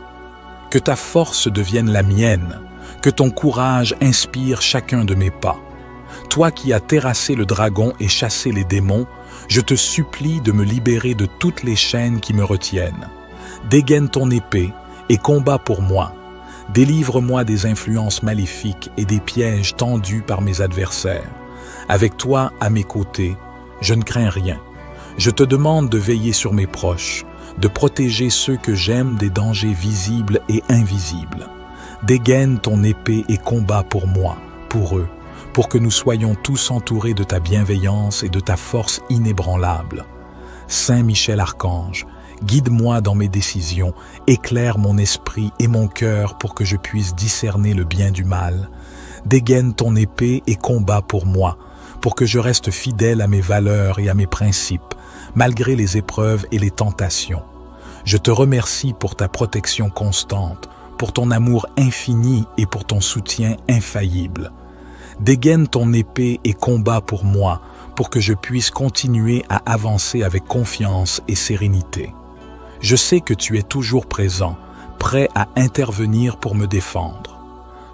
Que ta force devienne la mienne, que ton courage inspire chacun de mes pas. Toi qui as terrassé le dragon et chassé les démons, je te supplie de me libérer de toutes les chaînes qui me retiennent. Dégaine ton épée et combat pour moi. Délivre-moi des influences maléfiques et des pièges tendus par mes adversaires. Avec toi à mes côtés, je ne crains rien. Je te demande de veiller sur mes proches, de protéger ceux que j'aime des dangers visibles et invisibles. Dégaine ton épée et combat pour moi, pour eux, pour que nous soyons tous entourés de ta bienveillance et de ta force inébranlable. Saint Michel Archange, guide-moi dans mes décisions, éclaire mon esprit et mon cœur pour que je puisse discerner le bien du mal. Dégaine ton épée et combat pour moi, pour que je reste fidèle à mes valeurs et à mes principes, malgré les épreuves et les tentations. Je te remercie pour ta protection constante, pour ton amour infini et pour ton soutien infaillible. Dégaine ton épée et combat pour moi, pour que je puisse continuer à avancer avec confiance et sérénité. Je sais que tu es toujours présent, prêt à intervenir pour me défendre.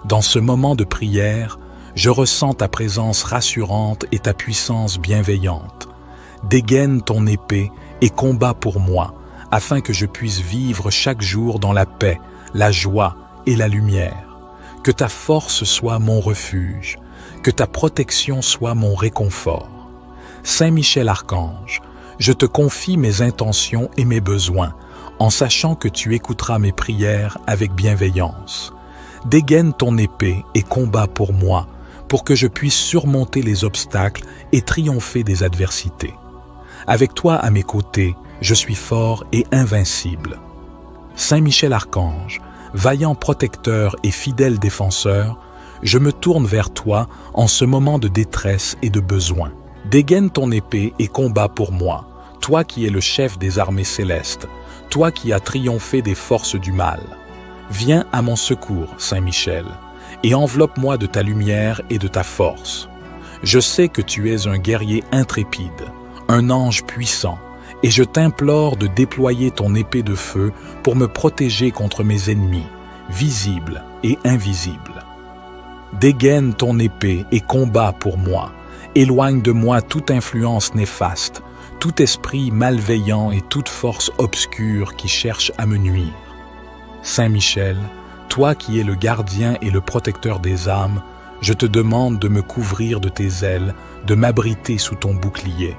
Dans ce moment de prière, je ressens ta présence rassurante et ta puissance bienveillante. Dégaine ton épée et combat pour moi, afin que je puisse vivre chaque jour dans la paix, la joie et la lumière. Que ta force soit mon refuge, que ta protection soit mon réconfort. Saint Michel Archange, je te confie mes intentions et mes besoins, en sachant que tu écouteras mes prières avec bienveillance. Dégaine ton épée et combat pour moi, pour que je puisse surmonter les obstacles et triompher des adversités. Avec toi à mes côtés, je suis fort et invincible. Saint Michel Archange, vaillant protecteur et fidèle défenseur, je me tourne vers toi en ce moment de détresse et de besoin. Dégaine ton épée et combat pour moi, toi qui es le chef des armées célestes, toi qui as triomphé des forces du mal. Viens à mon secours, Saint Michel, et enveloppe-moi de ta lumière et de ta force. Je sais que tu es un guerrier intrépide, un ange puissant, et je t'implore de déployer ton épée de feu pour me protéger contre mes ennemis, visibles et invisibles. Dégaine ton épée et combat pour moi. Éloigne de moi toute influence néfaste, tout esprit malveillant et toute force obscure qui cherche à me nuire. Saint Michel, toi qui es le gardien et le protecteur des âmes, je te demande de me couvrir de tes ailes, de m'abriter sous ton bouclier.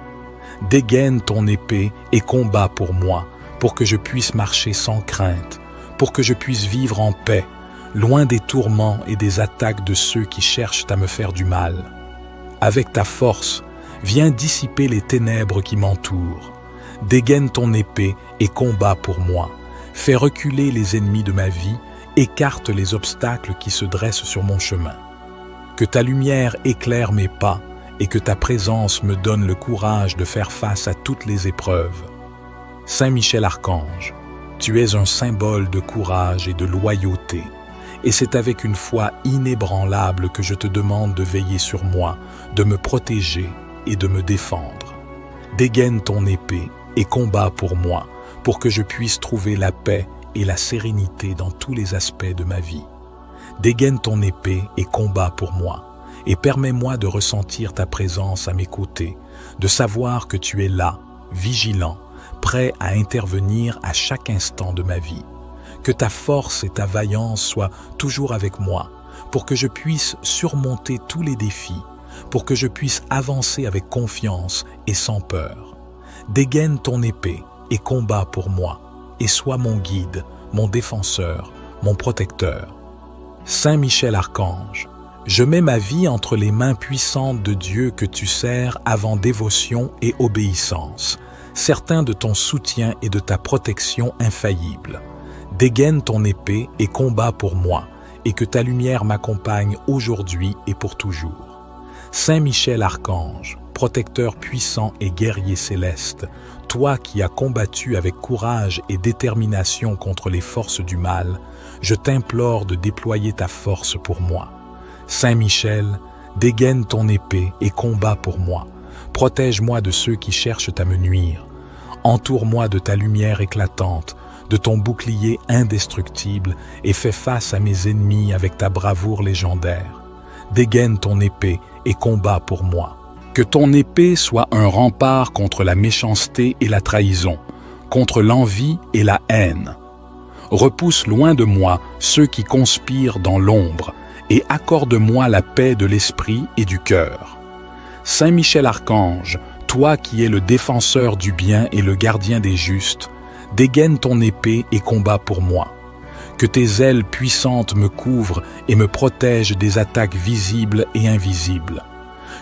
Dégaine ton épée et combat pour moi, pour que je puisse marcher sans crainte, pour que je puisse vivre en paix, loin des tourments et des attaques de ceux qui cherchent à me faire du mal. Avec ta force, viens dissiper les ténèbres qui m'entourent. Dégaine ton épée et combat pour moi. Fais reculer les ennemis de ma vie, écarte les obstacles qui se dressent sur mon chemin. Que ta lumière éclaire mes pas et que ta présence me donne le courage de faire face à toutes les épreuves. Saint Michel Archange, tu es un symbole de courage et de loyauté, et c'est avec une foi inébranlable que je te demande de veiller sur moi, de me protéger et de me défendre. Dégaine ton épée et combats pour moi, pour que je puisse trouver la paix et la sérénité dans tous les aspects de ma vie. Dégaine ton épée et combats pour moi, et permets-moi de ressentir ta présence à mes côtés, de savoir que tu es là, vigilant, prêt à intervenir à chaque instant de ma vie. Que ta force et ta vaillance soient toujours avec moi, pour que je puisse surmonter tous les défis, pour que je puisse avancer avec confiance et sans peur. Dégaine ton épée et combats pour moi, et sois mon guide, mon défenseur, mon protecteur. Saint Michel Archange, je mets ma vie entre les mains puissantes de Dieu que tu sers avant dévotion et obéissance, certain de ton soutien et de ta protection infaillible. Dégaine ton épée et combats pour moi, et que ta lumière m'accompagne aujourd'hui et pour toujours. Saint Michel Archange, protecteur puissant et guerrier céleste, toi qui as combattu avec courage et détermination contre les forces du mal, je t'implore de déployer ta force pour moi. Saint Michel, dégaine ton épée et combats pour moi. Protège-moi de ceux qui cherchent à me nuire. Entoure-moi de ta lumière éclatante, de ton bouclier indestructible et fais face à mes ennemis avec ta bravoure légendaire. Dégaine ton épée et combats pour moi. Que ton épée soit un rempart contre la méchanceté et la trahison, contre l'envie et la haine. Repousse loin de moi ceux qui conspirent dans l'ombre et accorde-moi la paix de l'esprit et du cœur. Saint Michel Archange, toi qui es le défenseur du bien et le gardien des justes, dégaine ton épée et combats pour moi. Que tes ailes puissantes me couvrent et me protègent des attaques visibles et invisibles.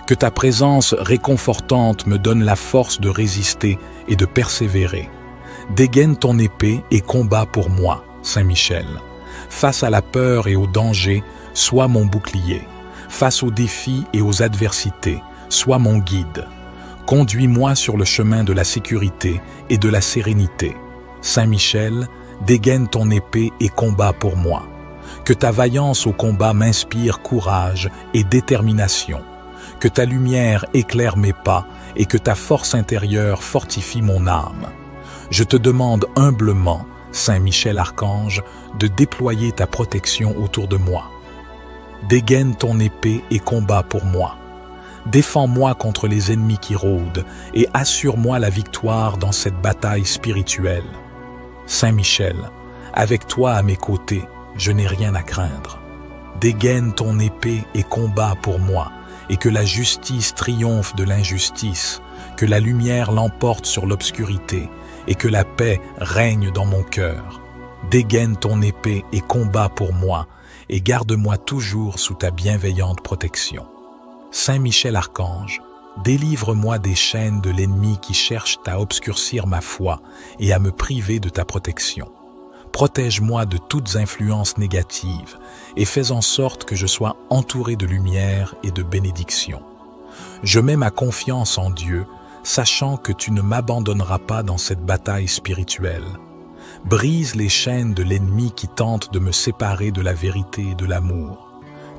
Que ta présence réconfortante me donne la force de résister et de persévérer. Dégaine ton épée et combats pour moi, Saint Michel. Face à la peur et au danger, sois mon bouclier. Face aux défis et aux adversités, sois mon guide. Conduis-moi sur le chemin de la sécurité et de la sérénité. Saint Michel, dégaine ton épée et combats pour moi. Que ta vaillance au combat m'inspire courage et détermination. Que ta lumière éclaire mes pas et que ta force intérieure fortifie mon âme. Je te demande humblement, Saint Michel Archange, de déployer ta protection autour de moi. Dégaine ton épée et combats pour moi. Défends-moi contre les ennemis qui rôdent et assure-moi la victoire dans cette bataille spirituelle. Saint Michel, avec toi à mes côtés, je n'ai rien à craindre. Dégaine ton épée et combats pour moi, et que la justice triomphe de l'injustice, que la lumière l'emporte sur l'obscurité, et que la paix règne dans mon cœur. Dégaine ton épée et combats pour moi, et garde-moi toujours sous ta bienveillante protection. Saint Michel Archange, délivre-moi des chaînes de l'ennemi qui cherchent à obscurcir ma foi et à me priver de ta protection. Protège-moi de toutes influences négatives et fais en sorte que je sois entouré de lumière et de bénédiction. Je mets ma confiance en Dieu, sachant que tu ne m'abandonneras pas dans cette bataille spirituelle. Brise les chaînes de l'ennemi qui tente de me séparer de la vérité et de l'amour.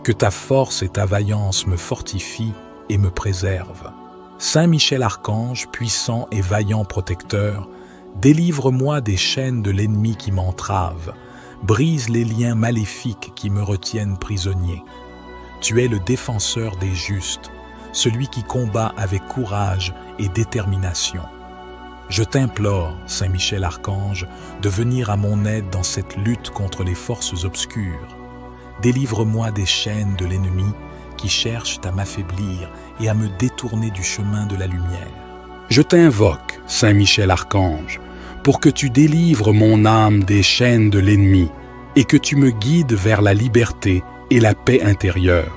Que ta force et ta vaillance me fortifient et me préservent. Saint Michel Archange, puissant et vaillant protecteur, délivre-moi des chaînes de l'ennemi qui m'entrave, brise les liens maléfiques qui me retiennent prisonnier. Tu es le défenseur des justes, celui qui combat avec courage et détermination. Je t'implore, Saint Michel Archange, de venir à mon aide dans cette lutte contre les forces obscures. Délivre-moi des chaînes de l'ennemi qui cherchent à m'affaiblir et à me détourner du chemin de la lumière. Je t'invoque, Saint Michel Archange, pour que tu délivres mon âme des chaînes de l'ennemi et que tu me guides vers la liberté et la paix intérieure.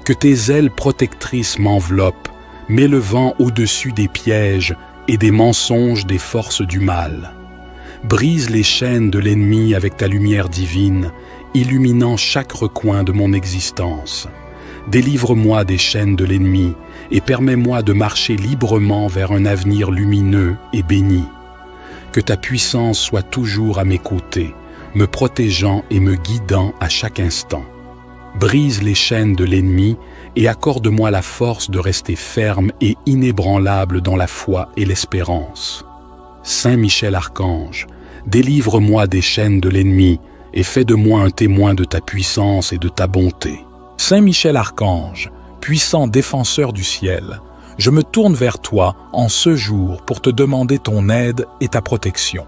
Que tes ailes protectrices m'enveloppent, m'élevant au-dessus des pièges et des mensonges des forces du mal. Brise les chaînes de l'ennemi avec ta lumière divine, illuminant chaque recoin de mon existence. Délivre-moi des chaînes de l'ennemi et permets-moi de marcher librement vers un avenir lumineux et béni. Que ta puissance soit toujours à mes côtés, me protégeant et me guidant à chaque instant. Brise les chaînes de l'ennemi et accorde-moi la force de rester ferme et inébranlable dans la foi et l'espérance. Saint Michel Archange, délivre-moi des chaînes de l'ennemi et fais de moi un témoin de ta puissance et de ta bonté. Saint Michel Archange, puissant défenseur du ciel, je me tourne vers toi en ce jour pour te demander ton aide et ta protection.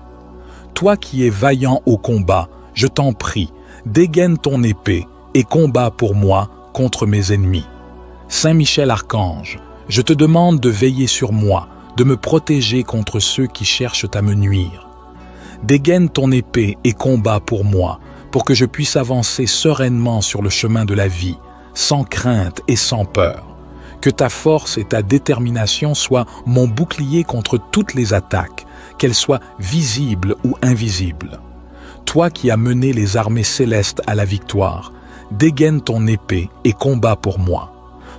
Toi qui es vaillant au combat, je t'en prie, dégaine ton épée et combat pour moi contre mes ennemis. Saint Michel Archange, je te demande de veiller sur moi, de me protéger contre ceux qui cherchent à me nuire. Dégaine ton épée et combat pour moi, pour que je puisse avancer sereinement sur le chemin de la vie, sans crainte et sans peur. Que ta force et ta détermination soient mon bouclier contre toutes les attaques, qu'elles soient visibles ou invisibles. Toi qui as mené les armées célestes à la victoire, dégaine ton épée et combat pour moi.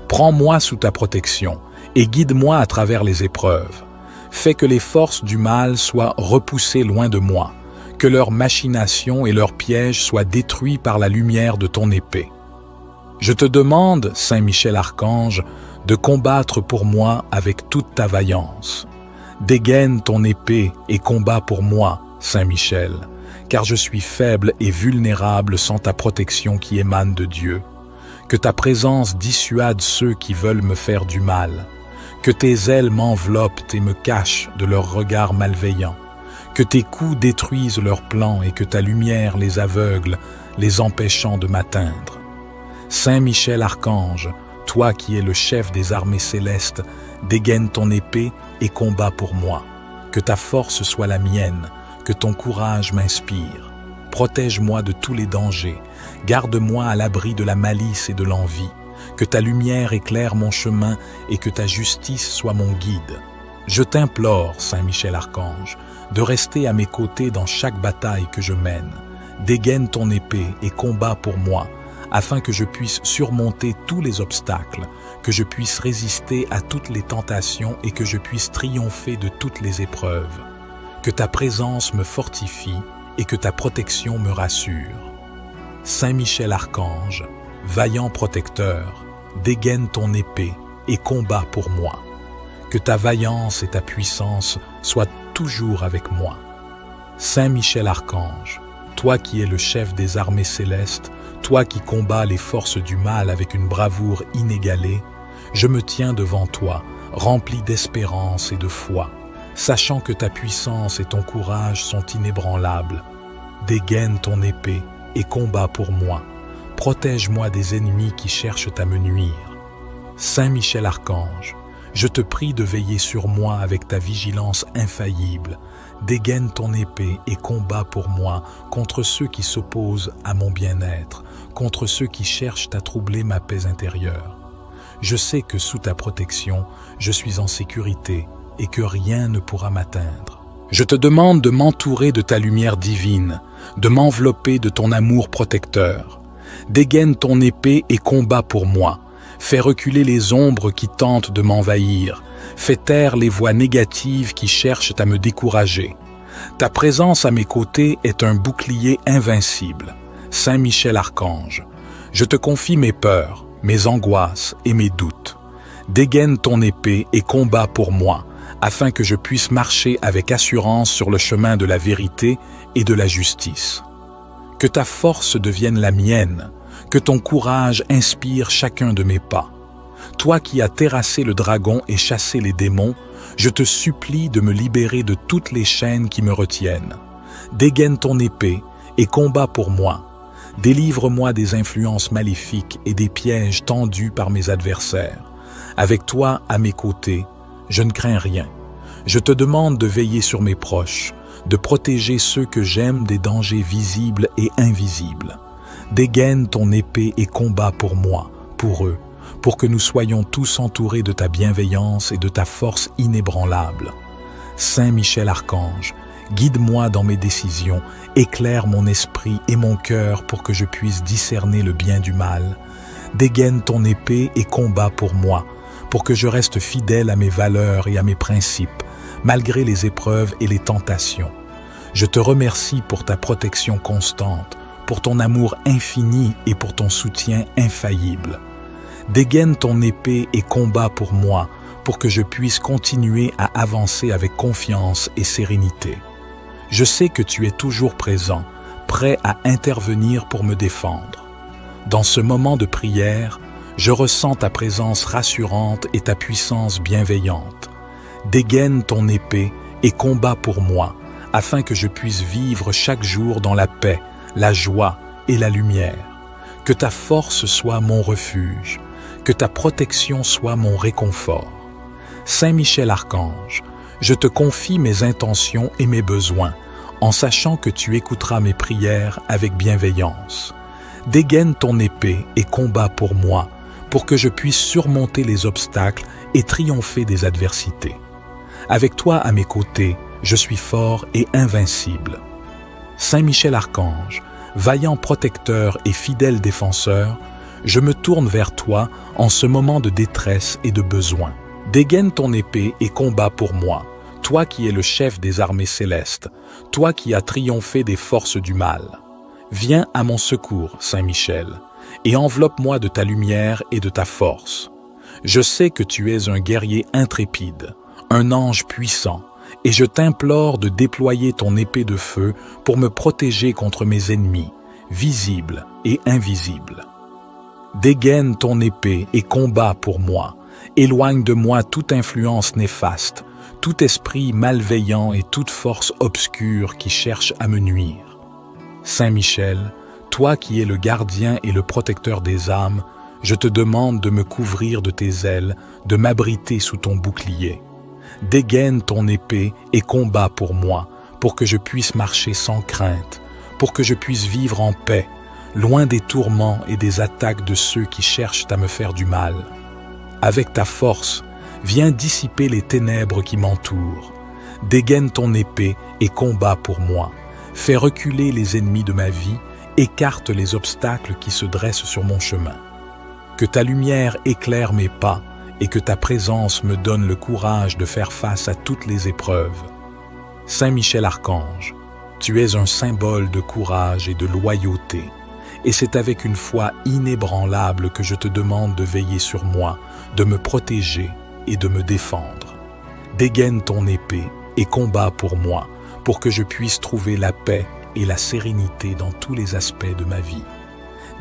Prends-moi sous ta protection et guide-moi à travers les épreuves. Fais que les forces du mal soient repoussées loin de moi, que leurs machinations et leurs pièges soient détruits par la lumière de ton épée. Je te demande, Saint Michel Archange, de combattre pour moi avec toute ta vaillance. Dégaine ton épée et combat pour moi, Saint Michel, car je suis faible et vulnérable sans ta protection qui émane de Dieu. Que ta présence dissuade ceux qui veulent me faire du mal. Que tes ailes m'enveloppent et me cachent de leurs regards malveillants. Que tes coups détruisent leurs plans et que ta lumière les aveugle, les empêchant de m'atteindre. Saint Michel Archange, toi qui es le chef des armées célestes, dégaine ton épée et combat pour moi. Que ta force soit la mienne, que ton courage m'inspire. Protège-moi de tous les dangers, garde-moi à l'abri de la malice et de l'envie. Que ta lumière éclaire mon chemin et que ta justice soit mon guide. Je t'implore, Saint Michel Archange, de rester à mes côtés dans chaque bataille que je mène. Dégaine ton épée et combat pour moi, afin que je puisse surmonter tous les obstacles, que je puisse résister à toutes les tentations et que je puisse triompher de toutes les épreuves. Que ta présence me fortifie et que ta protection me rassure. Saint Michel Archange, vaillant protecteur, dégaine ton épée et combat pour moi. Que ta vaillance et ta puissance soient toujours avec moi. Saint Michel Archange, toi qui es le chef des armées célestes, toi qui combats les forces du mal avec une bravoure inégalée, je me tiens devant toi, rempli d'espérance et de foi, sachant que ta puissance et ton courage sont inébranlables. Dégaine ton épée et combat pour moi. Protège-moi des ennemis qui cherchent à me nuire. Saint Michel Archange, je te prie de veiller sur moi avec ta vigilance infaillible. Dégaine ton épée et combat pour moi contre ceux qui s'opposent à mon bien-être, contre ceux qui cherchent à troubler ma paix intérieure. Je sais que sous ta protection, je suis en sécurité et que rien ne pourra m'atteindre. Je te demande de m'entourer de ta lumière divine, de m'envelopper de ton amour protecteur. Dégaine ton épée et combat pour moi. Fais reculer les ombres qui tentent de m'envahir. Fais taire les voix négatives qui cherchent à me décourager. Ta présence à mes côtés est un bouclier invincible. Saint Michel Archange, je te confie mes peurs, mes angoisses et mes doutes. Dégaine ton épée et combat pour moi, afin que je puisse marcher avec assurance sur le chemin de la vérité et de la justice. Que ta force devienne la mienne, que ton courage inspire chacun de mes pas. Toi qui as terrassé le dragon et chassé les démons, je te supplie de me libérer de toutes les chaînes qui me retiennent. Dégaine ton épée et combat pour moi. Délivre-moi des influences maléfiques et des pièges tendus par mes adversaires. Avec toi à mes côtés, je ne crains rien. Je te demande de veiller sur mes proches, de protéger ceux que j'aime des dangers visibles et invisibles. Dégaine ton épée et combat pour moi, pour eux, pour que nous soyons tous entourés de ta bienveillance et de ta force inébranlable. Saint Michel Archange, guide-moi dans mes décisions, éclaire mon esprit et mon cœur pour que je puisse discerner le bien du mal. Dégaine ton épée et combat pour moi, pour que je reste fidèle à mes valeurs et à mes principes, malgré les épreuves et les tentations. Je te remercie pour ta protection constante, pour ton amour infini et pour ton soutien infaillible. Dégaine ton épée et combat pour moi, pour que je puisse continuer à avancer avec confiance et sérénité. Je sais que tu es toujours présent, prêt à intervenir pour me défendre. Dans ce moment de prière, je ressens ta présence rassurante et ta puissance bienveillante. Dégaine ton épée et combat pour moi, afin que je puisse vivre chaque jour dans la paix, la joie et la lumière. Que ta force soit mon refuge, que ta protection soit mon réconfort. Saint Michel Archange, je te confie mes intentions et mes besoins, en sachant que tu écouteras mes prières avec bienveillance. Dégaine ton épée et combat pour moi, pour que je puisse surmonter les obstacles et triompher des adversités. Avec toi à mes côtés, je suis fort et invincible. Saint Michel Archange, vaillant protecteur et fidèle défenseur, je me tourne vers toi en ce moment de détresse et de besoin. Dégaine ton épée et combat pour moi, toi qui es le chef des armées célestes, toi qui as triomphé des forces du mal. Viens à mon secours, Saint Michel, et enveloppe-moi de ta lumière et de ta force. Je sais que tu es un guerrier intrépide, un ange puissant, et je t'implore de déployer ton épée de feu pour me protéger contre mes ennemis, visibles et invisibles. Dégaine ton épée et combat pour moi. Éloigne de moi toute influence néfaste, tout esprit malveillant et toute force obscure qui cherche à me nuire. Saint Michel, toi qui es le gardien et le protecteur des âmes, je te demande de me couvrir de tes ailes, de m'abriter sous ton bouclier. Dégaine ton épée et combat pour moi, pour que je puisse marcher sans crainte, pour que je puisse vivre en paix, loin des tourments et des attaques de ceux qui cherchent à me faire du mal. Avec ta force, viens dissiper les ténèbres qui m'entourent. Dégaine ton épée et combat pour moi. Fais reculer les ennemis de ma vie, écarte les obstacles qui se dressent sur mon chemin. Que ta lumière éclaire mes pas et que ta présence me donne le courage de faire face à toutes les épreuves. Saint Michel Archange, tu es un symbole de courage et de loyauté, et c'est avec une foi inébranlable que je te demande de veiller sur moi, de me protéger et de me défendre. Dégaine ton épée et combat pour moi, pour que je puisse trouver la paix et la sérénité dans tous les aspects de ma vie.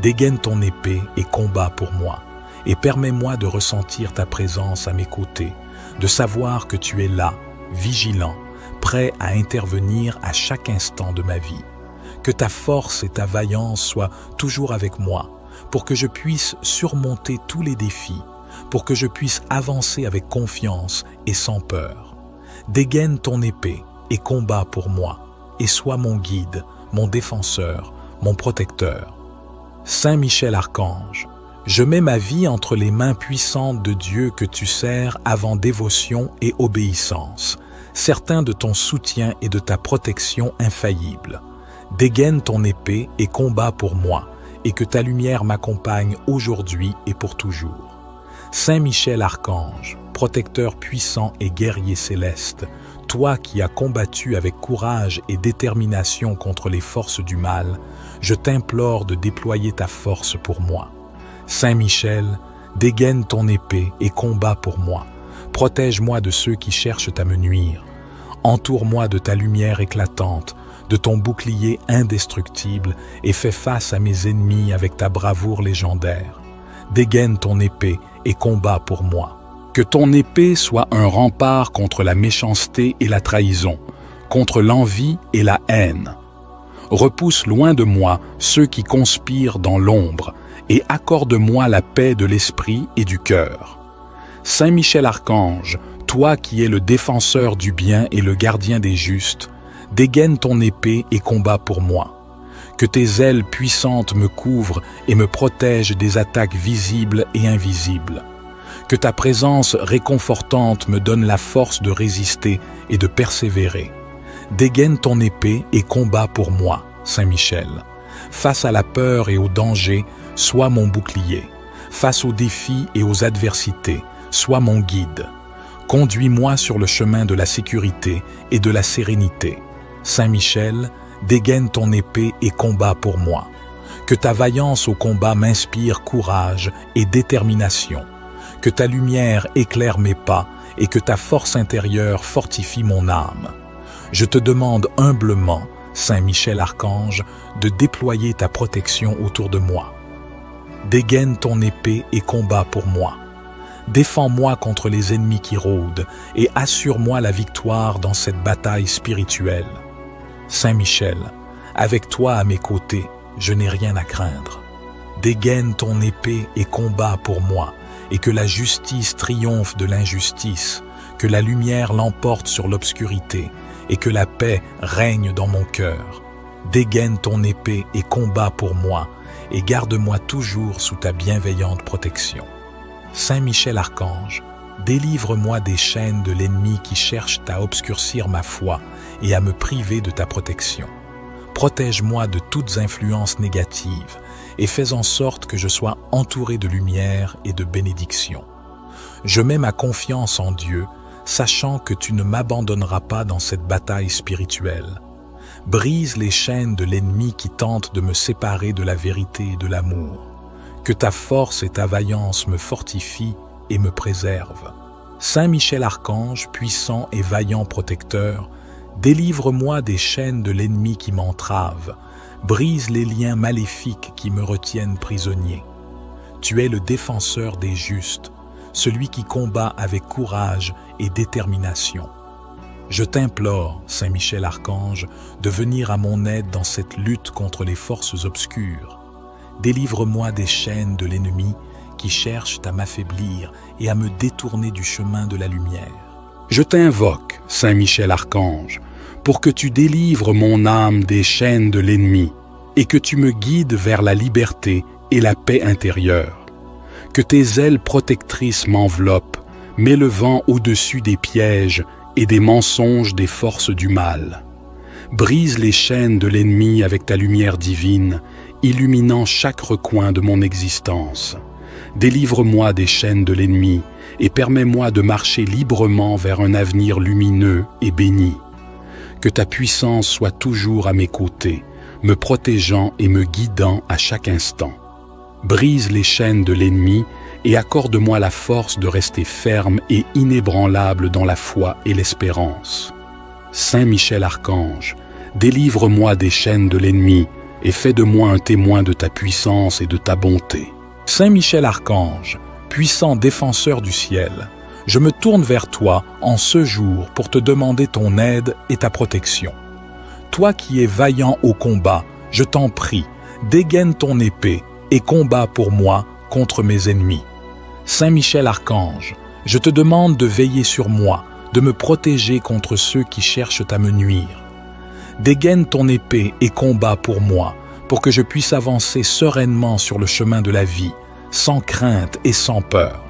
Dégaine ton épée et combat pour moi, et permets-moi de ressentir ta présence à mes côtés, de savoir que tu es là, vigilant, prêt à intervenir à chaque instant de ma vie. Que ta force et ta vaillance soient toujours avec moi, pour que je puisse surmonter tous les défis, pour que je puisse avancer avec confiance et sans peur. Dégaine ton épée et combat pour moi, et sois mon guide, mon défenseur, mon protecteur. Saint Michel Archange, je mets ma vie entre les mains puissantes de Dieu que tu sers avant dévotion et obéissance, certain de ton soutien et de ta protection infaillible. Dégaine ton épée et combat pour moi, et que ta lumière m'accompagne aujourd'hui et pour toujours. Saint Michel Archange, protecteur puissant et guerrier céleste, toi qui as combattu avec courage et détermination contre les forces du mal, je t'implore de déployer ta force pour moi. Saint Michel, dégaine ton épée et combat pour moi. Protège-moi de ceux qui cherchent à me nuire. Entoure-moi de ta lumière éclatante, de ton bouclier indestructible et fais face à mes ennemis avec ta bravoure légendaire. Dégaine ton épée et combat pour moi. Que ton épée soit un rempart contre la méchanceté et la trahison, contre l'envie et la haine. Repousse loin de moi ceux qui conspirent dans l'ombre et accorde-moi la paix de l'esprit et du cœur. Saint Michel Archange, toi qui es le défenseur du bien et le gardien des justes, dégaine ton épée et combat pour moi. Que tes ailes puissantes me couvrent et me protègent des attaques visibles et invisibles. Que ta présence réconfortante me donne la force de résister et de persévérer. Dégaine ton épée et combat pour moi, Saint Michel. Face à la peur et au danger, sois mon bouclier. Face aux défis et aux adversités, sois mon guide. Conduis-moi sur le chemin de la sécurité et de la sérénité. Saint Michel, dégaine ton épée et combat pour moi. Que ta vaillance au combat m'inspire courage et détermination. Que ta lumière éclaire mes pas et que ta force intérieure fortifie mon âme. Je te demande humblement, Saint Michel Archange, de déployer ta protection autour de moi. Dégaine ton épée et combat pour moi. Défends-moi contre les ennemis qui rôdent et assure-moi la victoire dans cette bataille spirituelle. Saint Michel, avec toi à mes côtés, je n'ai rien à craindre. Dégaine ton épée et combat pour moi, et que la justice triomphe de l'injustice, que la lumière l'emporte sur l'obscurité, et que la paix règne dans mon cœur. Dégaine ton épée et combat pour moi, et garde-moi toujours sous ta bienveillante protection. Saint Michel Archange, délivre-moi des chaînes de l'ennemi qui cherchent à obscurcir ma foi et à me priver de ta protection. Protège-moi de toutes influences négatives et fais en sorte que je sois entouré de lumière et de bénédiction. Je mets ma confiance en Dieu, sachant que tu ne m'abandonneras pas dans cette bataille spirituelle. Brise les chaînes de l'ennemi qui tente de me séparer de la vérité et de l'amour. Que ta force et ta vaillance me fortifient et me préservent. Saint Michel Archange, puissant et vaillant protecteur, délivre-moi des chaînes de l'ennemi qui m'entravent, brise les liens maléfiques qui me retiennent prisonnier. Tu es le défenseur des justes, celui qui combat avec courage et détermination. Je t'implore, Saint Michel Archange, de venir à mon aide dans cette lutte contre les forces obscures. Délivre-moi des chaînes de l'ennemi qui cherchent à m'affaiblir et à me détourner du chemin de la lumière. Je t'invoque, Saint Michel Archange, pour que tu délivres mon âme des chaînes de l'ennemi et que tu me guides vers la liberté et la paix intérieure. Que tes ailes protectrices m'enveloppent, m'élevant au-dessus des pièges et des mensonges des forces du mal. Brise les chaînes de l'ennemi avec ta lumière divine, illuminant chaque recoin de mon existence. Délivre-moi des chaînes de l'ennemi et permets-moi de marcher librement vers un avenir lumineux et béni. Que ta puissance soit toujours à mes côtés, me protégeant et me guidant à chaque instant. Brise les chaînes de l'ennemi et accorde-moi la force de rester ferme et inébranlable dans la foi et l'espérance. Saint Michel Archange, délivre-moi des chaînes de l'ennemi et fais de moi un témoin de ta puissance et de ta bonté. Saint Michel Archange, puissant défenseur du ciel, je me tourne vers toi en ce jour pour te demander ton aide et ta protection. Toi qui es vaillant au combat, je t'en prie, dégaine ton épée et combat pour moi contre mes ennemis. Saint Michel Archange, je te demande de veiller sur moi, de me protéger contre ceux qui cherchent à me nuire. Dégaine ton épée et combat pour moi, pour que je puisse avancer sereinement sur le chemin de la vie, sans crainte et sans peur.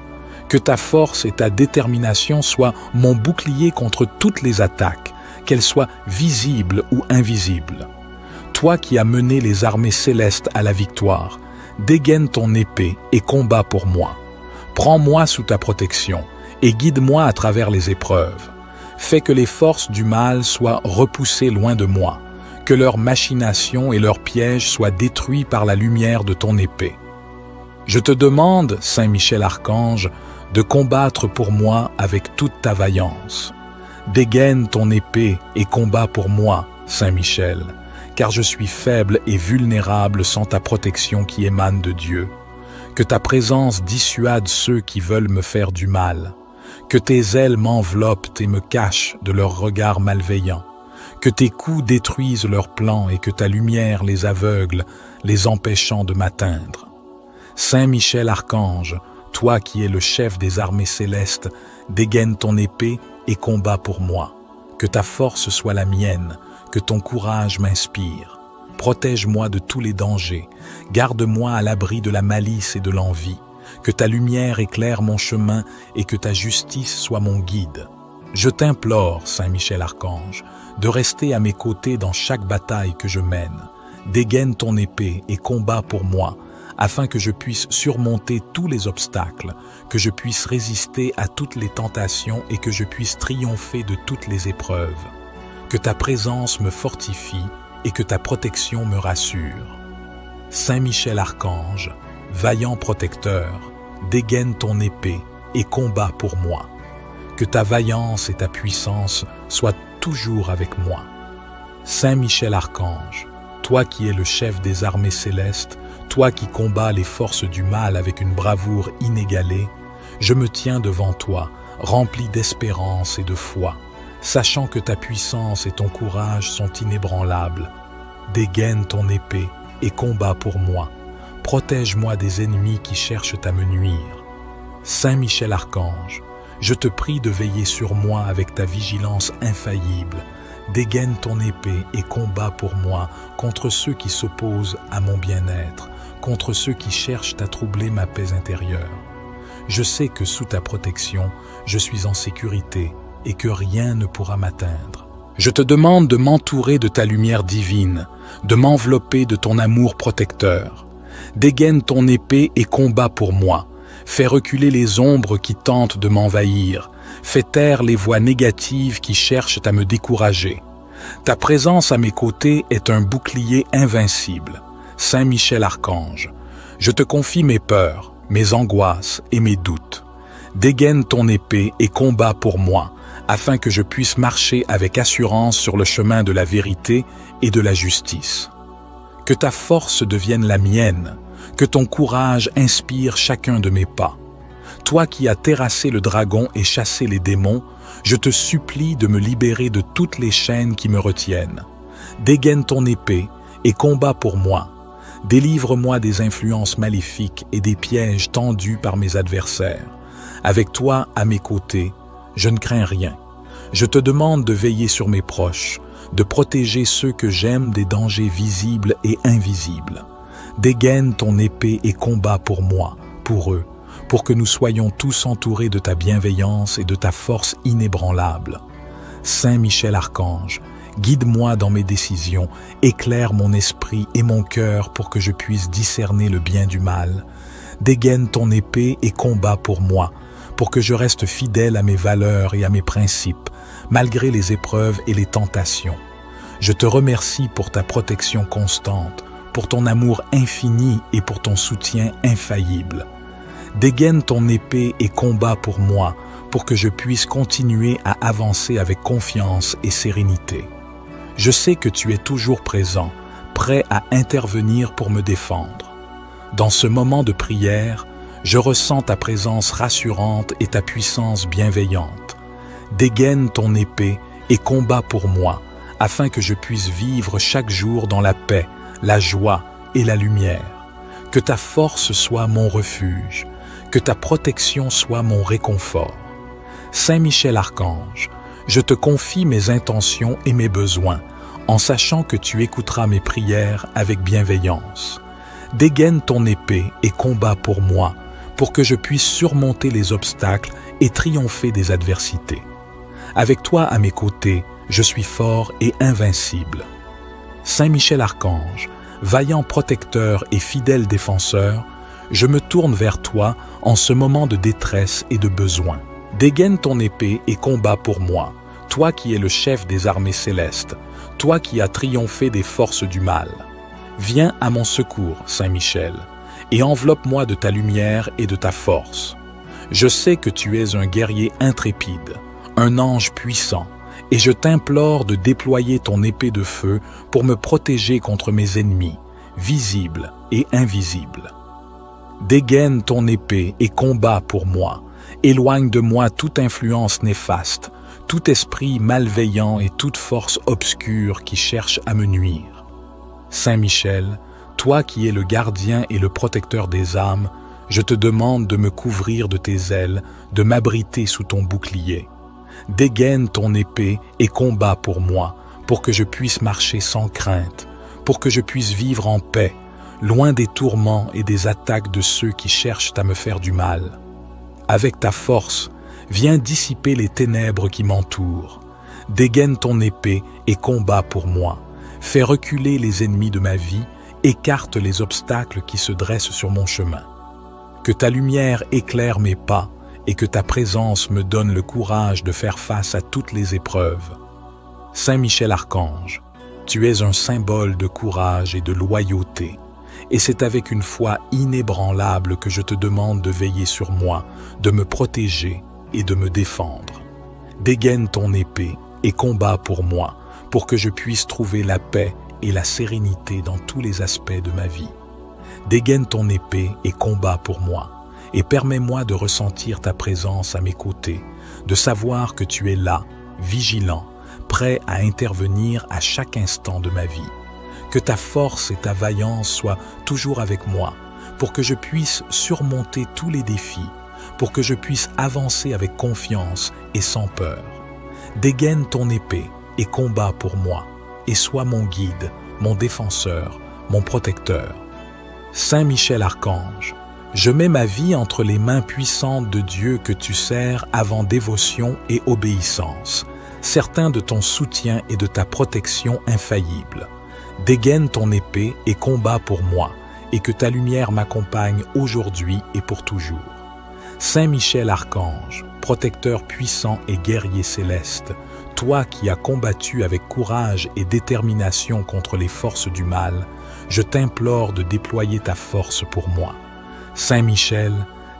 Que ta force et ta détermination soient mon bouclier contre toutes les attaques, qu'elles soient visibles ou invisibles. Toi qui as mené les armées célestes à la victoire, dégaine ton épée et combat pour moi. Prends-moi sous ta protection et guide-moi à travers les épreuves. Fais que les forces du mal soient repoussées loin de moi, que leurs machinations et leurs pièges soient détruits par la lumière de ton épée. Je te demande, Saint Michel Archange, de combattre pour moi avec toute ta vaillance. Dégaine ton épée et combat pour moi, Saint Michel, car je suis faible et vulnérable sans ta protection qui émane de Dieu. Que ta présence dissuade ceux qui veulent me faire du mal. Que tes ailes m'enveloppent et me cachent de leurs regards malveillants. Que tes coups détruisent leurs plans et que ta lumière les aveugle, les empêchant de m'atteindre. Saint Michel Archange, toi qui es le chef des armées célestes, dégaine ton épée et combat pour moi. Que ta force soit la mienne, que ton courage m'inspire. Protège-moi de tous les dangers, garde-moi à l'abri de la malice et de l'envie. Que ta lumière éclaire mon chemin et que ta justice soit mon guide. Je t'implore, Saint Michel Archange, de rester à mes côtés dans chaque bataille que je mène. Dégaine ton épée et combat pour moi, afin que je puisse surmonter tous les obstacles, que je puisse résister à toutes les tentations et que je puisse triompher de toutes les épreuves. que ta présence me fortifie et que ta protection me rassure. Saint Michel Archange, vaillant protecteur, dégaine ton épée et combat pour moi. Que ta vaillance et ta puissance soient toujours avec moi. Saint Michel Archange, toi qui es le chef des armées célestes, toi qui combats les forces du mal avec une bravoure inégalée, je me tiens devant toi, rempli d'espérance et de foi, sachant que ta puissance et ton courage sont inébranlables. Dégaine ton épée et combat pour moi. Protège-moi des ennemis qui cherchent à me nuire. Saint Michel Archange, je te prie de veiller sur moi avec ta vigilance infaillible. Dégaine ton épée et combat pour moi contre ceux qui s'opposent à mon bien-être, contre ceux qui cherchent à troubler ma paix intérieure. Je sais que sous ta protection, je suis en sécurité et que rien ne pourra m'atteindre. Je te demande de m'entourer de ta lumière divine, de m'envelopper de ton amour protecteur. Dégaine ton épée et combat pour moi. Fais reculer les ombres qui tentent de m'envahir. Fais taire les voix négatives qui cherchent à me décourager. Ta présence à mes côtés est un bouclier invincible. Saint Michel Archange, je te confie mes peurs, mes angoisses et mes doutes. Dégaine ton épée et combat pour moi, afin que je puisse marcher avec assurance sur le chemin de la vérité et de la justice. Que ta force devienne la mienne, que ton courage inspire chacun de mes pas. Toi qui as terrassé le dragon et chassé les démons, je te supplie de me libérer de toutes les chaînes qui me retiennent. Dégaine ton épée et combat pour moi. Délivre-moi des influences maléfiques et des pièges tendus par mes adversaires. Avec toi à mes côtés, je ne crains rien. Je te demande de veiller sur mes proches, de protéger ceux que j'aime des dangers visibles et invisibles. Dégaine ton épée et combat pour moi, pour eux, pour que nous soyons tous entourés de ta bienveillance et de ta force inébranlable. Saint Michel Archange, guide-moi dans mes décisions, éclaire mon esprit et mon cœur pour que je puisse discerner le bien du mal. Dégaine ton épée et combat pour moi, pour que je reste fidèle à mes valeurs et à mes principes, malgré les épreuves et les tentations. Je te remercie pour ta protection constante, pour ton amour infini et pour ton soutien infaillible. Dégaine ton épée et combat pour moi, pour que je puisse continuer à avancer avec confiance et sérénité. Je sais que tu es toujours présent, prêt à intervenir pour me défendre. Dans ce moment de prière, je ressens ta présence rassurante et ta puissance bienveillante. Dégaine ton épée et combat pour moi, afin que je puisse vivre chaque jour dans la paix, la joie et la lumière. Que ta force soit mon refuge, que ta protection soit mon réconfort. Saint Michel Archange, je te confie mes intentions et mes besoins, en sachant que tu écouteras mes prières avec bienveillance. Dégaine ton épée et combat pour moi, pour que je puisse surmonter les obstacles et triompher des adversités. Avec toi à mes côtés, je suis fort et invincible. Saint Michel Archange, vaillant protecteur et fidèle défenseur, je me tourne vers toi en ce moment de détresse et de besoin. Dégaine ton épée et combat pour moi, toi qui es le chef des armées célestes, toi qui as triomphé des forces du mal. Viens à mon secours, Saint Michel, et enveloppe-moi de ta lumière et de ta force. Je sais que tu es un guerrier intrépide, un ange puissant, et je t'implore de déployer ton épée de feu pour me protéger contre mes ennemis, visibles et invisibles. Dégaine ton épée et combat pour moi. Éloigne de moi toute influence néfaste, tout esprit malveillant et toute force obscure qui cherche à me nuire. Saint Michel, toi qui es le gardien et le protecteur des âmes, je te demande de me couvrir de tes ailes, de m'abriter sous ton bouclier. Dégaine ton épée et combat pour moi, pour que je puisse marcher sans crainte, pour que je puisse vivre en paix, loin des tourments et des attaques de ceux qui cherchent à me faire du mal. Avec ta force, viens dissiper les ténèbres qui m'entourent. Dégaine ton épée et combat pour moi. Fais reculer les ennemis de ma vie, écarte les obstacles qui se dressent sur mon chemin. Que ta lumière éclaire mes pas et que ta présence me donne le courage de faire face à toutes les épreuves. Saint Michel Archange, tu es un symbole de courage et de loyauté, et c'est avec une foi inébranlable que je te demande de veiller sur moi, de me protéger et de me défendre. Dégaine ton épée et combat pour moi, pour que je puisse trouver la paix et la sérénité dans tous les aspects de ma vie. Dégaine ton épée et combat pour moi, et permets-moi de ressentir ta présence à mes côtés, de savoir que tu es là, vigilant, prêt à intervenir à chaque instant de ma vie. Que ta force et ta vaillance soient toujours avec moi, pour que je puisse surmonter tous les défis, pour que je puisse avancer avec confiance et sans peur. Dégaine ton épée et combat pour moi, et sois mon guide, mon défenseur, mon protecteur. Saint Michel Archange, je mets ma vie entre les mains puissantes de Dieu que tu sers avant dévotion et obéissance, certain de ton soutien et de ta protection infaillible. Dégaine ton épée et combat pour moi, et que ta lumière m'accompagne aujourd'hui et pour toujours. Saint Michel Archange, protecteur puissant et guerrier céleste, toi qui as combattu avec courage et détermination contre les forces du mal, je t'implore de déployer ta force pour moi. Saint Michel,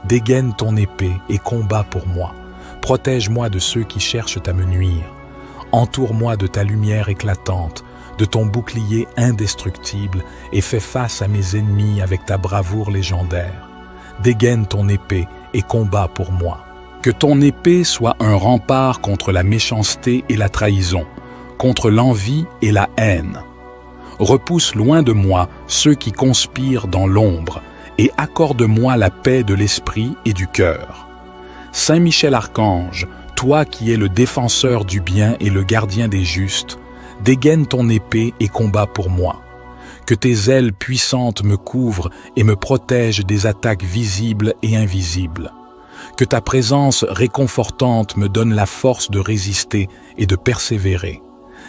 dégaine ton épée et combat pour moi. Protège-moi de ceux qui cherchent à me nuire. Entoure-moi de ta lumière éclatante, de ton bouclier indestructible, et fais face à mes ennemis avec ta bravoure légendaire. Dégaine ton épée et combat pour moi. Que ton épée soit un rempart contre la méchanceté et la trahison, contre l'envie et la haine. Repousse loin de moi ceux qui conspirent dans l'ombre, et accorde-moi la paix de l'esprit et du cœur. Saint Michel Archange, toi qui es le défenseur du bien et le gardien des justes, dégaine ton épée et combat pour moi. Que tes ailes puissantes me couvrent et me protègent des attaques visibles et invisibles. Que ta présence réconfortante me donne la force de résister et de persévérer.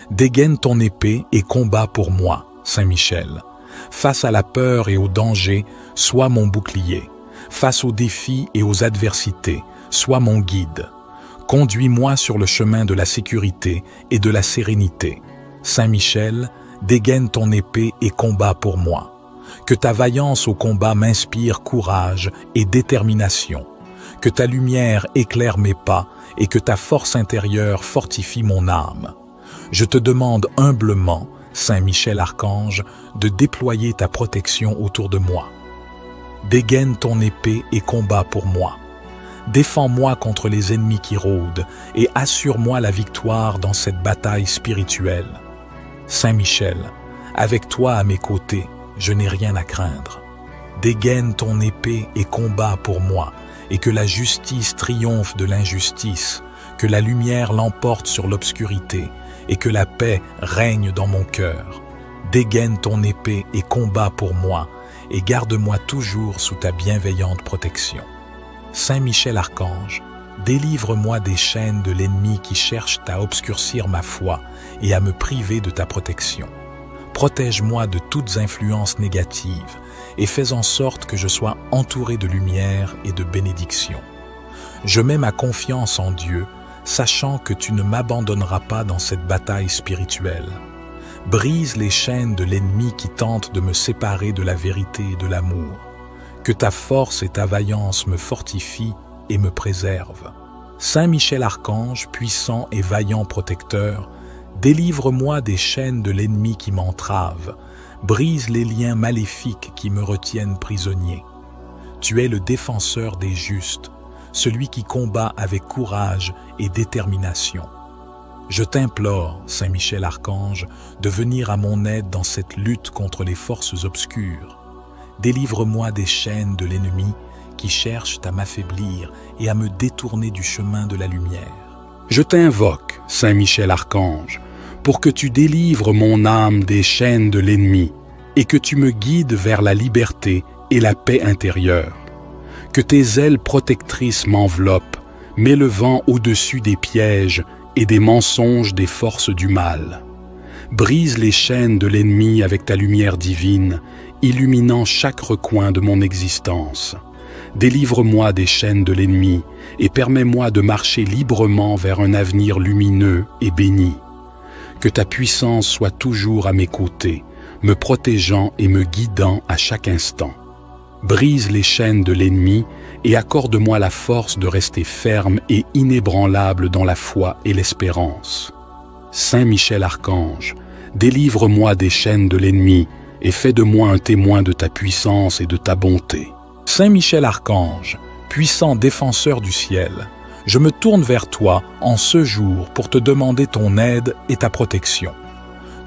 Dégaine ton épée et combat pour moi, Saint Michel. Face à la peur et au danger, sois mon bouclier. Face aux défis et aux adversités, sois mon guide. Conduis-moi sur le chemin de la sécurité et de la sérénité. Saint Michel, dégaine ton épée et combat pour moi. Que ta vaillance au combat m'inspire courage et détermination. Que ta lumière éclaire mes pas et que ta force intérieure fortifie mon âme. Je te demande humblement, Saint Michel Archange, de déployer ta protection autour de moi. Dégaine ton épée et combat pour moi. Défends-moi contre les ennemis qui rôdent et assure-moi la victoire dans cette bataille spirituelle. Saint Michel, avec toi à mes côtés, je n'ai rien à craindre. Dégaine ton épée et combat pour moi, et que la justice triomphe de l'injustice, que la lumière l'emporte sur l'obscurité, et que la paix règne dans mon cœur. Dégaine ton épée et combat pour moi, et garde-moi toujours sous ta bienveillante protection. Saint Michel Archange, délivre-moi des chaînes de l'ennemi qui cherchent à obscurcir ma foi et à me priver de ta protection. Protège-moi de toutes influences négatives et fais en sorte que je sois entouré de lumière et de bénédiction. Je mets ma confiance en Dieu, sachant que tu ne m'abandonneras pas dans cette bataille spirituelle. Brise les chaînes de l'ennemi qui tente de me séparer de la vérité et de l'amour. Que ta force et ta vaillance me fortifient et me préservent. Saint Michel Archange, puissant et vaillant protecteur, délivre-moi des chaînes de l'ennemi qui m'entravent, brise les liens maléfiques qui me retiennent prisonnier. Tu es le défenseur des justes, celui qui combat avec courage et détermination. Je t'implore, Saint Michel Archange, de venir à mon aide dans cette lutte contre les forces obscures. Délivre-moi des chaînes de l'ennemi qui cherchent à m'affaiblir et à me détourner du chemin de la lumière. Je t'invoque, Saint Michel Archange, pour que tu délivres mon âme des chaînes de l'ennemi et que tu me guides vers la liberté et la paix intérieure. Que tes ailes protectrices m'enveloppent, m'élevant au-dessus des pièges et des mensonges des forces du mal. Brise les chaînes de l'ennemi avec ta lumière divine, illuminant chaque recoin de mon existence. Délivre-moi des chaînes de l'ennemi et permets-moi de marcher librement vers un avenir lumineux et béni. Que ta puissance soit toujours à mes côtés, me protégeant et me guidant à chaque instant. Brise les chaînes de l'ennemi et accorde-moi la force de rester ferme et inébranlable dans la foi et l'espérance. Saint Michel Archange, délivre-moi des chaînes de l'ennemi et fais de moi un témoin de ta puissance et de ta bonté. Saint Michel Archange, puissant défenseur du ciel, je me tourne vers toi en ce jour pour te demander ton aide et ta protection.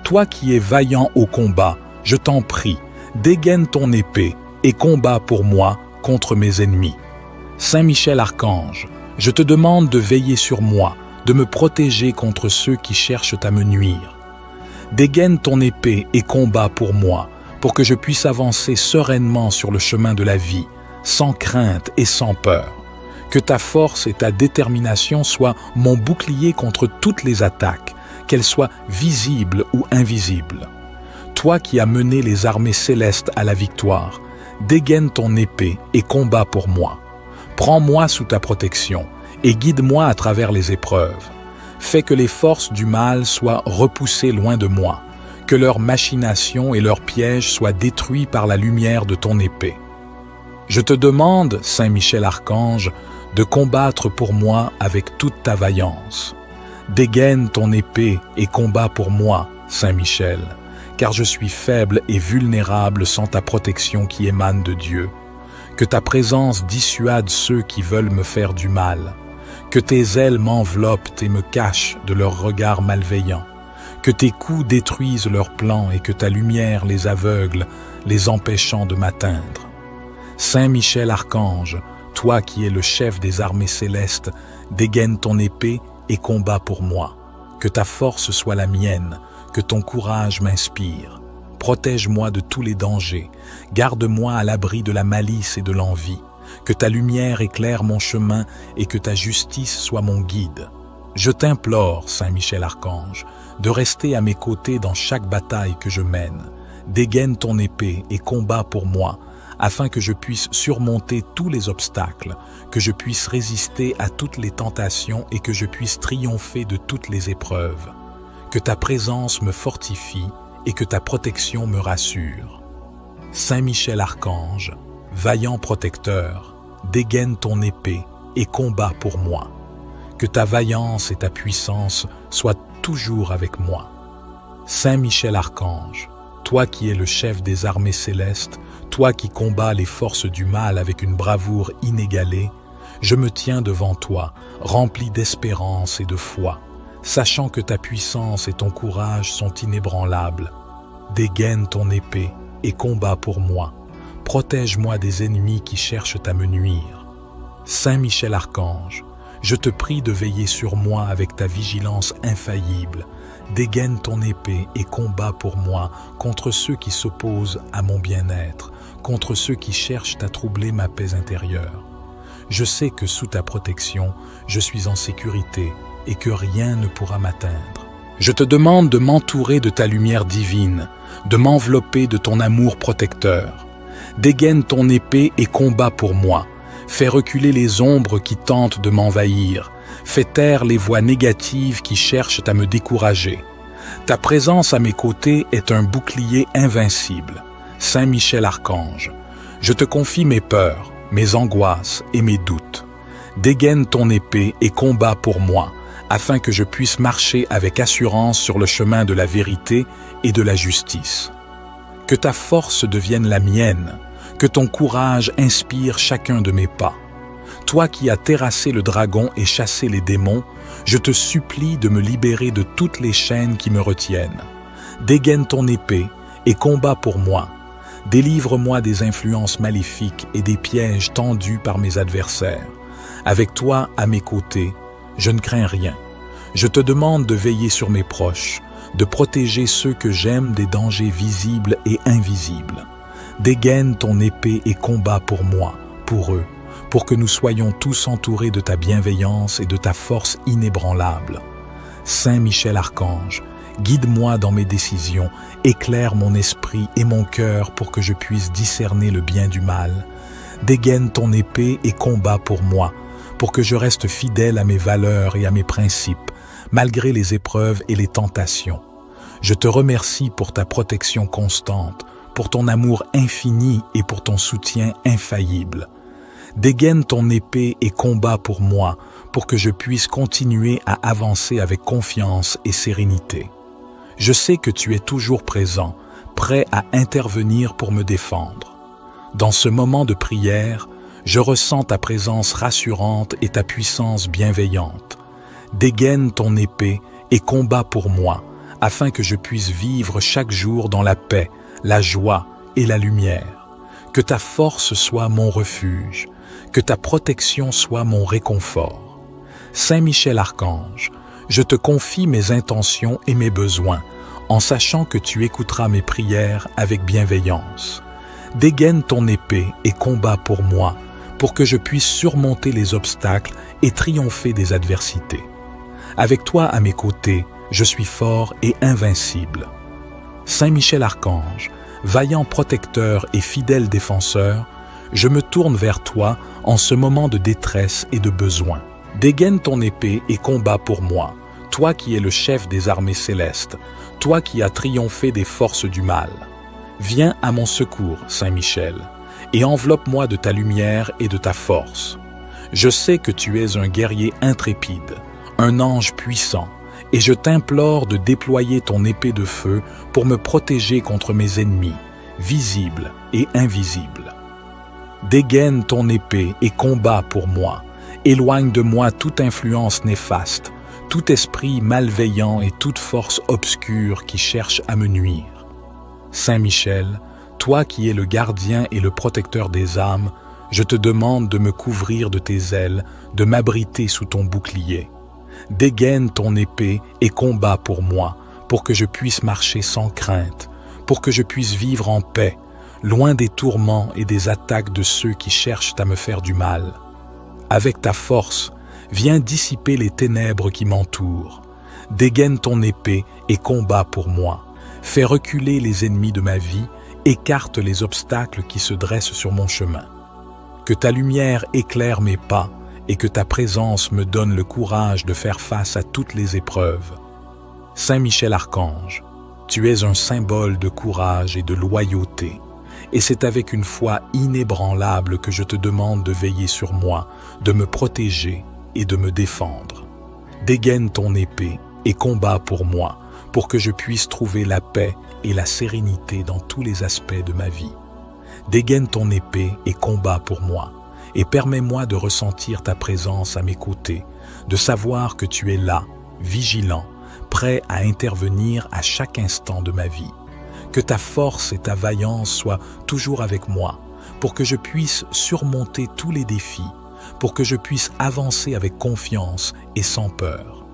Toi qui es vaillant au combat, je t'en prie, dégaine ton épée et combat pour moi contre mes ennemis. Saint Michel Archange, je te demande de veiller sur moi, de me protéger contre ceux qui cherchent à me nuire. Dégaine ton épée et combat pour moi, pour que je puisse avancer sereinement sur le chemin de la vie, sans crainte et sans peur. Que ta force et ta détermination soient mon bouclier contre toutes les attaques, qu'elles soient visibles ou invisibles. Toi qui as mené les armées célestes à la victoire, dégaine ton épée et combat pour moi. Prends-moi sous ta protection et guide-moi à travers les épreuves. Fais que les forces du mal soient repoussées loin de moi, que leurs machinations et leurs pièges soient détruits par la lumière de ton épée. Je te demande, Saint Michel Archange, de combattre pour moi avec toute ta vaillance. Dégaine ton épée et combat pour moi, Saint Michel, car je suis faible et vulnérable sans ta protection qui émane de Dieu. Que ta présence dissuade ceux qui veulent me faire du mal. Que tes ailes m'enveloppent et me cachent de leurs regards malveillants. Que tes coups détruisent leurs plans et que ta lumière les aveugle, les empêchant de m'atteindre. Saint Michel Archange, toi qui es le chef des armées célestes, dégaine ton épée et combat pour moi. Que ta force soit la mienne, que ton courage m'inspire. Protège-moi de tous les dangers, garde-moi à l'abri de la malice et de l'envie. Que ta lumière éclaire mon chemin et que ta justice soit mon guide. Je t'implore, Saint Michel Archange, de rester à mes côtés dans chaque bataille que je mène. Dégaine ton épée et combat pour moi, afin que je puisse surmonter tous les obstacles, que je puisse résister à toutes les tentations et que je puisse triompher de toutes les épreuves. Que ta présence me fortifie et que ta protection me rassure. Saint Michel Archange, vaillant protecteur, dégaine ton épée et combat pour moi. Que ta vaillance et ta puissance soient toujours avec moi. Saint Michel Archange, toi qui es le chef des armées célestes, toi qui combats les forces du mal avec une bravoure inégalée, je me tiens devant toi, rempli d'espérance et de foi, sachant que ta puissance et ton courage sont inébranlables. Dégaine ton épée et combat pour moi. Protège-moi des ennemis qui cherchent à me nuire. Saint Michel Archange, je te prie de veiller sur moi avec ta vigilance infaillible. Dégaine ton épée et combat pour moi contre ceux qui s'opposent à mon bien-être, contre ceux qui cherchent à troubler ma paix intérieure. Je sais que sous ta protection, je suis en sécurité et que rien ne pourra m'atteindre. Je te demande de m'entourer de ta lumière divine, de m'envelopper de ton amour protecteur. Dégaine ton épée et combat pour moi. Fais reculer les ombres qui tentent de m'envahir. Fais taire les voix négatives qui cherchent à me décourager. Ta présence à mes côtés est un bouclier invincible. Saint Michel Archange, je te confie mes peurs, mes angoisses et mes doutes. Dégaine ton épée et combat pour moi, afin que je puisse marcher avec assurance sur le chemin de la vérité et de la justice. Que ta force devienne la mienne, que ton courage inspire chacun de mes pas. Toi qui as terrassé le dragon et chassé les démons, je te supplie de me libérer de toutes les chaînes qui me retiennent. Dégaine ton épée et combat pour moi. Délivre-moi des influences maléfiques et des pièges tendus par mes adversaires. Avec toi à mes côtés, je ne crains rien. Je te demande de veiller sur mes proches, de protéger ceux que j'aime des dangers visibles et invisibles. Dégaine ton épée et combat pour moi, pour eux, pour que nous soyons tous entourés de ta bienveillance et de ta force inébranlable. Saint Michel Archange, guide-moi dans mes décisions, éclaire mon esprit et mon cœur pour que je puisse discerner le bien du mal. Dégaine ton épée et combat pour moi, pour que je reste fidèle à mes valeurs et à mes principes, malgré les épreuves et les tentations. Je te remercie pour ta protection constante, pour ton amour infini et pour ton soutien infaillible. Dégaine ton épée et combat pour moi, pour que je puisse continuer à avancer avec confiance et sérénité. Je sais que tu es toujours présent, prêt à intervenir pour me défendre. Dans ce moment de prière, je ressens ta présence rassurante et ta puissance bienveillante. Dégaine ton épée et combat pour moi, afin que je puisse vivre chaque jour dans la paix, la joie et la lumière. Que ta force soit mon refuge, que ta protection soit mon réconfort. Saint Michel Archange, je te confie mes intentions et mes besoins, en sachant que tu écouteras mes prières avec bienveillance. Dégaine ton épée et combat pour moi, pour que je puisse surmonter les obstacles et triompher des adversités. Avec toi à mes côtés, je suis fort et invincible. Saint Michel Archange, vaillant protecteur et fidèle défenseur, je me tourne vers toi en ce moment de détresse et de besoin. Dégaine ton épée et combat pour moi, toi qui es le chef des armées célestes, toi qui as triomphé des forces du mal. Viens à mon secours, Saint Michel, et enveloppe-moi de ta lumière et de ta force. Je sais que tu es un guerrier intrépide, un ange puissant, et je t'implore de déployer ton épée de feu pour me protéger contre mes ennemis, visibles et invisibles. Dégaine ton épée et combat pour moi. Éloigne de moi toute influence néfaste, tout esprit malveillant et toute force obscure qui cherche à me nuire. Saint Michel, toi qui es le gardien et le protecteur des âmes, je te demande de me couvrir de tes ailes, de m'abriter sous ton bouclier. Dégaine ton épée et combat pour moi, pour que je puisse marcher sans crainte, pour que je puisse vivre en paix, loin des tourments et des attaques de ceux qui cherchent à me faire du mal. Avec ta force, viens dissiper les ténèbres qui m'entourent. Dégaine ton épée et combat pour moi. Fais reculer les ennemis de ma vie, écarte les obstacles qui se dressent sur mon chemin. Que ta lumière éclaire mes pas et que ta présence me donne le courage de faire face à toutes les épreuves. Saint Michel Archange, tu es un symbole de courage et de loyauté, et c'est avec une foi inébranlable que je te demande de veiller sur moi, de me protéger et de me défendre. Dégaine ton épée et combat pour moi, pour que je puisse trouver la paix et la sérénité dans tous les aspects de ma vie. Dégaine ton épée et combat pour moi, et permets-moi de ressentir ta présence à mes côtés, de savoir que tu es là, vigilant, prêt à intervenir à chaque instant de ma vie. Que ta force et ta vaillance soient toujours avec moi, pour que je puisse surmonter tous les défis, pour que je puisse avancer avec confiance et sans peur.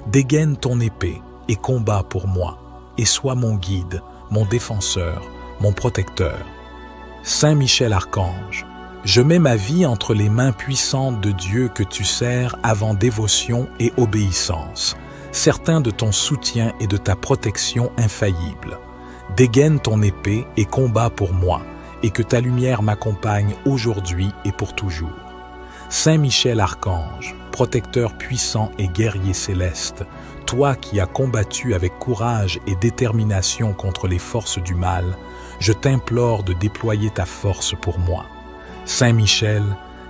Dégaine ton épée et combat pour moi, et sois mon guide, mon défenseur, mon protecteur. Saint Michel Archange, je mets ma vie entre les mains puissantes de Dieu que tu sers avant dévotion et obéissance, certain de ton soutien et de ta protection infaillible. Dégaine ton épée et combat pour moi, et que ta lumière m'accompagne aujourd'hui et pour toujours. Saint Michel Archange, protecteur puissant et guerrier céleste, toi qui as combattu avec courage et détermination contre les forces du mal, je t'implore de déployer ta force pour moi. Saint Michel,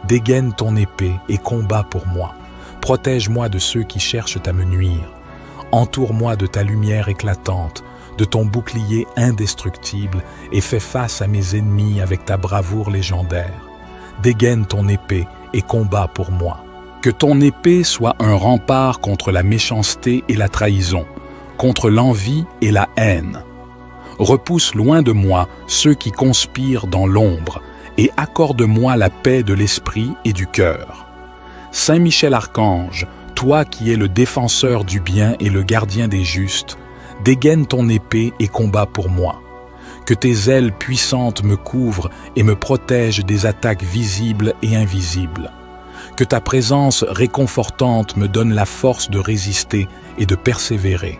dégaine ton épée et combat pour moi. Protège-moi de ceux qui cherchent à me nuire. Entoure-moi de ta lumière éclatante, de ton bouclier indestructible et fais face à mes ennemis avec ta bravoure légendaire. Dégaine ton épée et combat pour moi. Que ton épée soit un rempart contre la méchanceté et la trahison, contre l'envie et la haine. Repousse loin de moi ceux qui conspirent dans l'ombre et accorde-moi la paix de l'esprit et du cœur. Saint Michel Archange, toi qui es le défenseur du bien et le gardien des justes, dégaine ton épée et combat pour moi. Que tes ailes puissantes me couvrent et me protègent des attaques visibles et invisibles. Que ta présence réconfortante me donne la force de résister et de persévérer.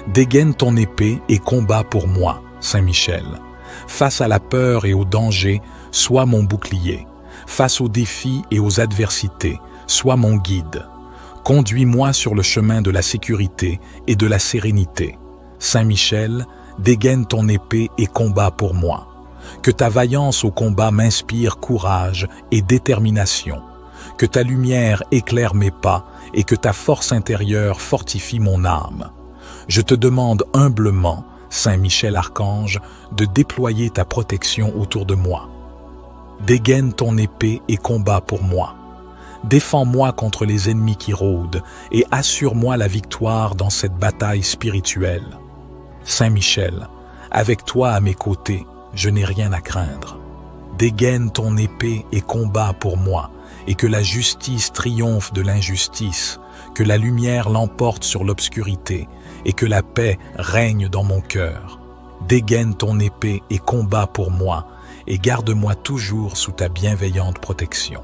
Dégaine ton épée et combat pour moi, Saint Michel. Face à la peur et au danger, sois mon bouclier. Face aux défis et aux adversités, sois mon guide. Conduis-moi sur le chemin de la sécurité et de la sérénité. Saint Michel, dégaine ton épée et combat pour moi. Que ta vaillance au combat m'inspire courage et détermination. Que ta lumière éclaire mes pas et que ta force intérieure fortifie mon âme. Je te demande humblement, Saint Michel Archange, de déployer ta protection autour de moi. Dégaine ton épée et combat pour moi. Défends-moi contre les ennemis qui rôdent et assure-moi la victoire dans cette bataille spirituelle. Saint Michel, avec toi à mes côtés, je n'ai rien à craindre. Dégaine ton épée et combat pour moi, et que la justice triomphe de l'injustice, que la lumière l'emporte sur l'obscurité, et que la paix règne dans mon cœur. Dégaine ton épée et combat pour moi, et garde-moi toujours sous ta bienveillante protection.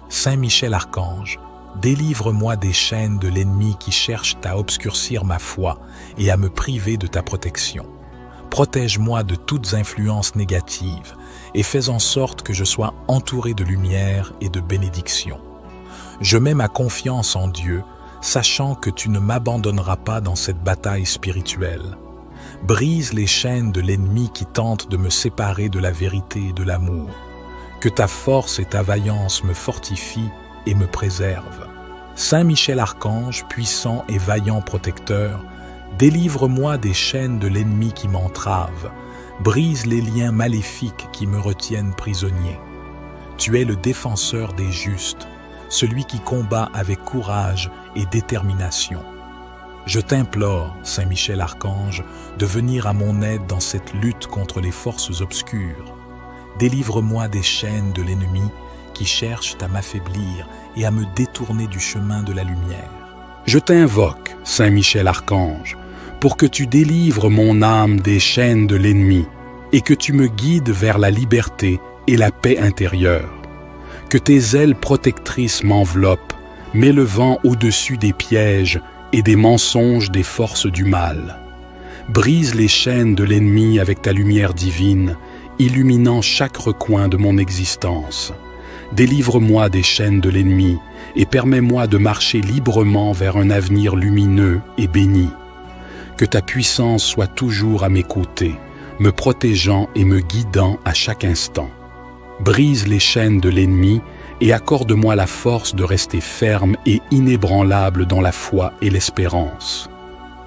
Saint Michel Archange, délivre-moi des chaînes de l'ennemi qui cherchent à obscurcir ma foi et à me priver de ta protection. Protège-moi de toutes influences négatives et fais en sorte que je sois entouré de lumière et de bénédiction. Je mets ma confiance en Dieu, sachant que tu ne m'abandonneras pas dans cette bataille spirituelle. Brise les chaînes de l'ennemi qui tente de me séparer de la vérité et de l'amour. Que ta force et ta vaillance me fortifient et me préservent. Saint Michel Archange, puissant et vaillant protecteur, délivre-moi des chaînes de l'ennemi qui m'entravent, brise les liens maléfiques qui me retiennent prisonnier. Tu es le défenseur des justes, celui qui combat avec courage et détermination. Je t'implore, Saint Michel Archange, de venir à mon aide dans cette lutte contre les forces obscures. Délivre-moi des chaînes de l'ennemi qui cherchent à m'affaiblir et à me détourner du chemin de la lumière. Je t'invoque, Saint Michel Archange, pour que tu délivres mon âme des chaînes de l'ennemi et que tu me guides vers la liberté et la paix intérieure. Que tes ailes protectrices m'enveloppent, m'élevant au-dessus des pièges et des mensonges des forces du mal. Brise les chaînes de l'ennemi avec ta lumière divine, illuminant chaque recoin de mon existence. Délivre-moi des chaînes de l'ennemi et permets-moi de marcher librement vers un avenir lumineux et béni. Que ta puissance soit toujours à mes côtés, me protégeant et me guidant à chaque instant. Brise les chaînes de l'ennemi et accorde-moi la force de rester ferme et inébranlable dans la foi et l'espérance.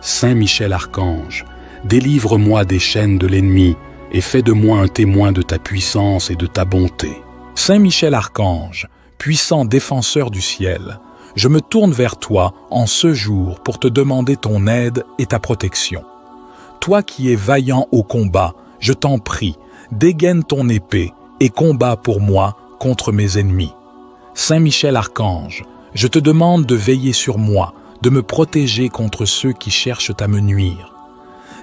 Saint Michel Archange, délivre-moi des chaînes de l'ennemi et fais de moi un témoin de ta puissance et de ta bonté. Saint Michel Archange, puissant défenseur du ciel, je me tourne vers toi en ce jour pour te demander ton aide et ta protection. Toi qui es vaillant au combat, je t'en prie, dégaine ton épée et combat pour moi contre mes ennemis. Saint Michel Archange, je te demande de veiller sur moi, de me protéger contre ceux qui cherchent à me nuire.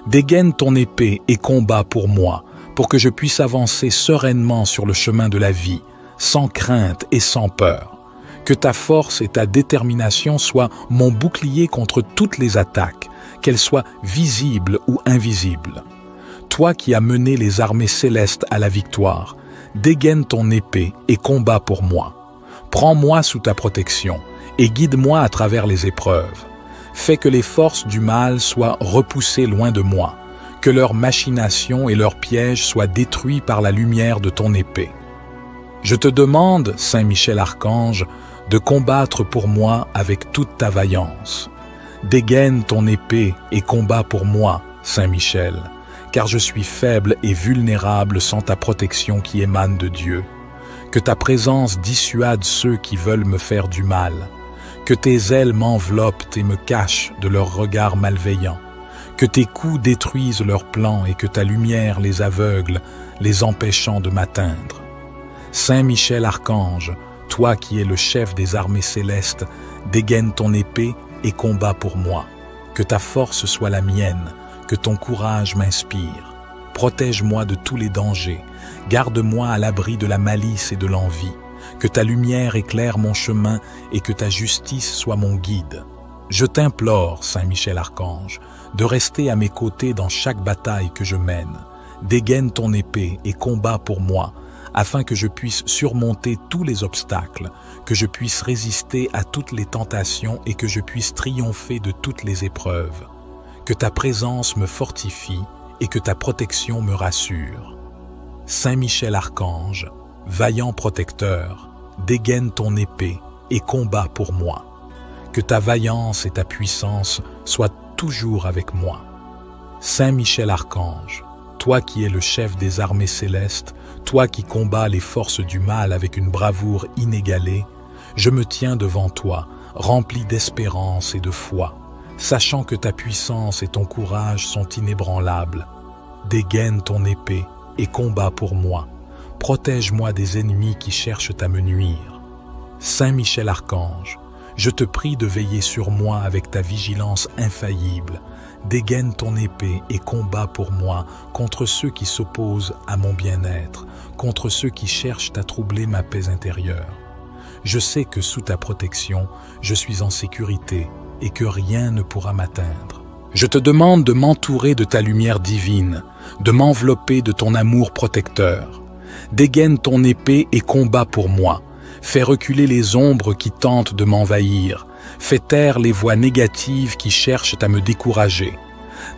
Dégaine ton épée et combat pour moi, pour que je puisse avancer sereinement sur le chemin de la vie, sans crainte et sans peur. Que ta force et ta détermination soient mon bouclier contre toutes les attaques, qu'elles soient visibles ou invisibles. Toi qui as mené les armées célestes à la victoire, dégaine ton épée et combat pour moi. Prends-moi sous ta protection et guide-moi à travers les épreuves. Fais que les forces du mal soient repoussées loin de moi, que leurs machinations et leurs pièges soient détruits par la lumière de ton épée. Je te demande, Saint Michel Archange, de combattre pour moi avec toute ta vaillance. Dégaine ton épée et combat pour moi, Saint Michel, car je suis faible et vulnérable sans ta protection qui émane de Dieu. Que ta présence dissuade ceux qui veulent me faire du mal. Que tes ailes m'enveloppent et me cachent de leurs regards malveillants. Que tes coups détruisent leurs plans et que ta lumière les aveugle, les empêchant de m'atteindre. Saint Michel Archange, toi qui es le chef des armées célestes, dégaine ton épée et combat pour moi. Que ta force soit la mienne, que ton courage m'inspire. Protège-moi de tous les dangers, garde-moi à l'abri de la malice et de l'envie. Que ta lumière éclaire mon chemin et que ta justice soit mon guide. Je t'implore, Saint Michel Archange, de rester à mes côtés dans chaque bataille que je mène. Dégaine ton épée et combat pour moi, afin que je puisse surmonter tous les obstacles, que je puisse résister à toutes les tentations et que je puisse triompher de toutes les épreuves. Que ta présence me fortifie et que ta protection me rassure. Saint Michel Archange, vaillant protecteur, dégaine ton épée et combat pour moi. Que ta vaillance et ta puissance soient toujours avec moi. Saint Michel Archange, toi qui es le chef des armées célestes, toi qui combats les forces du mal avec une bravoure inégalée, je me tiens devant toi, rempli d'espérance et de foi, sachant que ta puissance et ton courage sont inébranlables. Dégaine ton épée et combat pour moi. Protège-moi des ennemis qui cherchent à me nuire. Saint Michel Archange, je te prie de veiller sur moi avec ta vigilance infaillible. Dégaine ton épée et combat pour moi contre ceux qui s'opposent à mon bien-être, contre ceux qui cherchent à troubler ma paix intérieure. Je sais que sous ta protection, je suis en sécurité et que rien ne pourra m'atteindre. Je te demande de m'entourer de ta lumière divine, de m'envelopper de ton amour protecteur. Dégaine ton épée et combat pour moi. Fais reculer les ombres qui tentent de m'envahir. Fais taire les voix négatives qui cherchent à me décourager.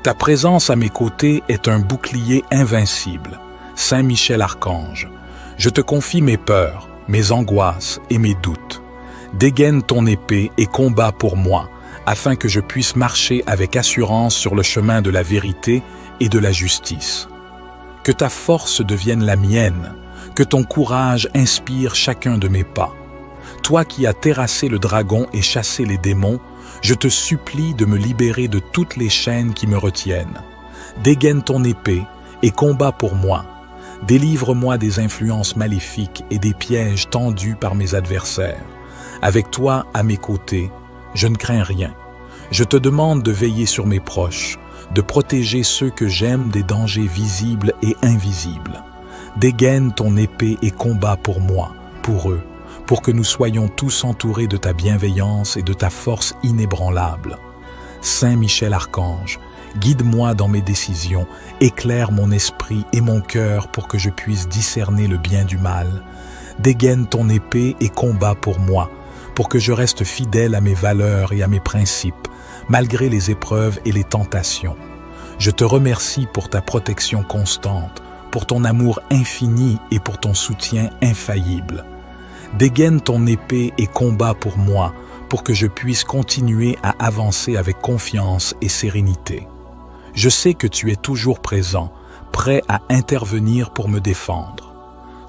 Ta présence à mes côtés est un bouclier invincible. Saint Michel Archange, je te confie mes peurs, mes angoisses et mes doutes. Dégaine ton épée et combat pour moi, afin que je puisse marcher avec assurance sur le chemin de la vérité et de la justice. Que ta force devienne la mienne, que ton courage inspire chacun de mes pas. Toi qui as terrassé le dragon et chassé les démons, je te supplie de me libérer de toutes les chaînes qui me retiennent. Dégaine ton épée et combat pour moi. Délivre-moi des influences maléfiques et des pièges tendus par mes adversaires. Avec toi à mes côtés, je ne crains rien. Je te demande de veiller sur mes proches, de protéger ceux que j'aime des dangers visibles et invisibles. Dégaine ton épée et combat pour moi, pour eux, pour que nous soyons tous entourés de ta bienveillance et de ta force inébranlable. Saint Michel Archange, guide-moi dans mes décisions, éclaire mon esprit et mon cœur pour que je puisse discerner le bien du mal. Dégaine ton épée et combat pour moi, pour que je reste fidèle à mes valeurs et à mes principes, malgré les épreuves et les tentations. Je te remercie pour ta protection constante, pour ton amour infini et pour ton soutien infaillible. Dégaine ton épée et combat pour moi, pour que je puisse continuer à avancer avec confiance et sérénité. Je sais que tu es toujours présent, prêt à intervenir pour me défendre.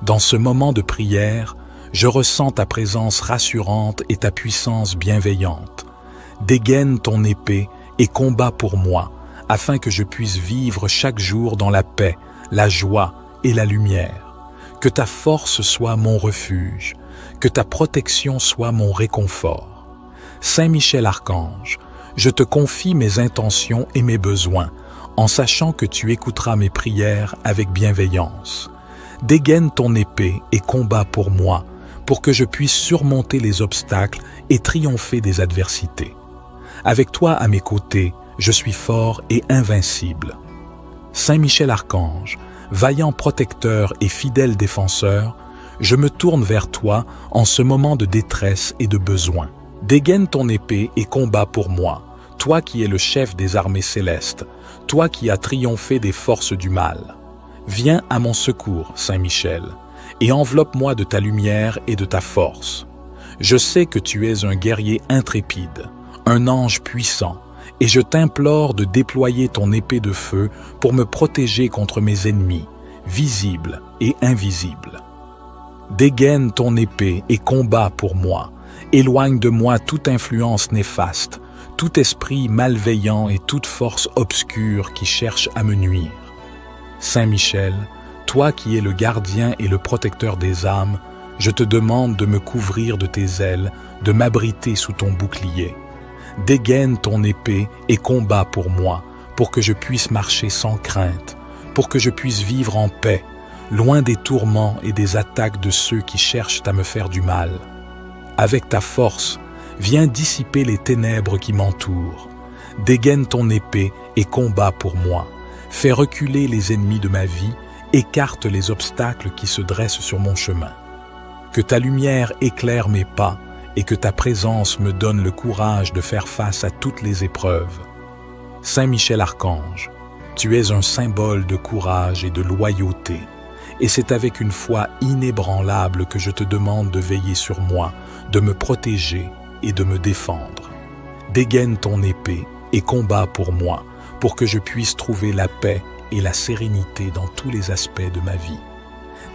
Dans ce moment de prière, je ressens ta présence rassurante et ta puissance bienveillante. Dégaine ton épée et combat pour moi, afin que je puisse vivre chaque jour dans la paix, la joie et la lumière. Que ta force soit mon refuge, que ta protection soit mon réconfort. Saint Michel Archange, je te confie mes intentions et mes besoins, en sachant que tu écouteras mes prières avec bienveillance. Dégaine ton épée et combat pour moi, pour que je puisse surmonter les obstacles et triompher des adversités. Avec toi à mes côtés, je suis fort et invincible. Saint Michel Archange, vaillant protecteur et fidèle défenseur, je me tourne vers toi en ce moment de détresse et de besoin. Dégaine ton épée et combat pour moi, toi qui es le chef des armées célestes, toi qui as triomphé des forces du mal. Viens à mon secours, Saint Michel, et enveloppe-moi de ta lumière et de ta force. Je sais que tu es un guerrier intrépide, un ange puissant, et je t'implore de déployer ton épée de feu pour me protéger contre mes ennemis, visibles et invisibles. Dégaine ton épée et combat pour moi. Éloigne de moi toute influence néfaste, tout esprit malveillant et toute force obscure qui cherche à me nuire. Saint Michel, toi qui es le gardien et le protecteur des âmes, je te demande de me couvrir de tes ailes, de m'abriter sous ton bouclier. Dégaine ton épée et combat pour moi, pour que je puisse marcher sans crainte, pour que je puisse vivre en paix, loin des tourments et des attaques de ceux qui cherchent à me faire du mal. Avec ta force, viens dissiper les ténèbres qui m'entourent. Dégaine ton épée et combat pour moi. Fais reculer les ennemis de ma vie, écarte les obstacles qui se dressent sur mon chemin. Que ta lumière éclaire mes pas et que ta présence me donne le courage de faire face à toutes les épreuves. Saint Michel Archange, tu es un symbole de courage et de loyauté, et c'est avec une foi inébranlable que je te demande de veiller sur moi, de me protéger et de me défendre. Dégaine ton épée et combat pour moi, pour que je puisse trouver la paix et la sérénité dans tous les aspects de ma vie.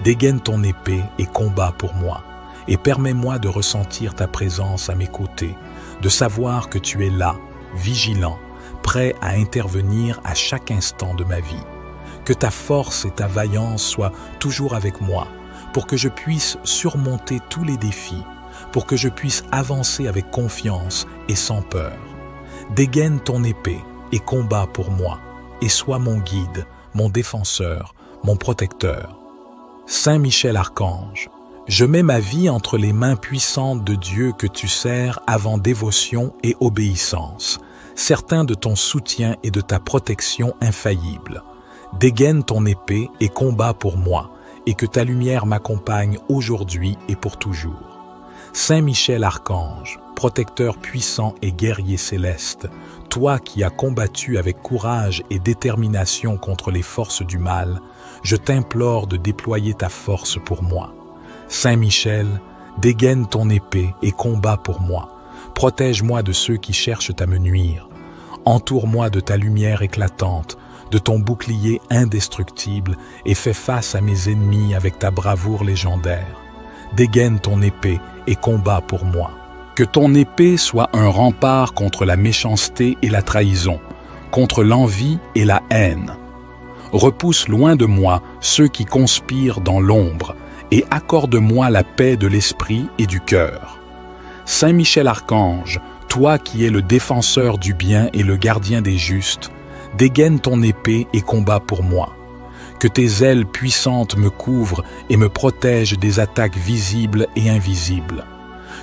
Dégaine ton épée et combat pour moi, et permets-moi de ressentir ta présence à mes côtés, de savoir que tu es là, vigilant, prêt à intervenir à chaque instant de ma vie. Que ta force et ta vaillance soient toujours avec moi, pour que je puisse surmonter tous les défis, pour que je puisse avancer avec confiance et sans peur. Dégaine ton épée et combat pour moi, et sois mon guide, mon défenseur, mon protecteur. Saint Michel Archange, je mets ma vie entre les mains puissantes de Dieu que tu sers avant dévotion et obéissance, certain de ton soutien et de ta protection infaillible. Dégaine ton épée et combat pour moi, et que ta lumière m'accompagne aujourd'hui et pour toujours. Saint Michel Archange, protecteur puissant et guerrier céleste, toi qui as combattu avec courage et détermination contre les forces du mal, je t'implore de déployer ta force pour moi. Saint Michel, dégaine ton épée et combat pour moi. Protège-moi de ceux qui cherchent à me nuire. Entoure-moi de ta lumière éclatante, de ton bouclier indestructible et fais face à mes ennemis avec ta bravoure légendaire. Dégaine ton épée et combat pour moi. Que ton épée soit un rempart contre la méchanceté et la trahison, contre l'envie et la haine. Repousse loin de moi ceux qui conspirent dans l'ombre et accorde-moi la paix de l'esprit et du cœur. Saint Michel Archange, toi qui es le défenseur du bien et le gardien des justes, dégaine ton épée et combat pour moi. Que tes ailes puissantes me couvrent et me protègent des attaques visibles et invisibles.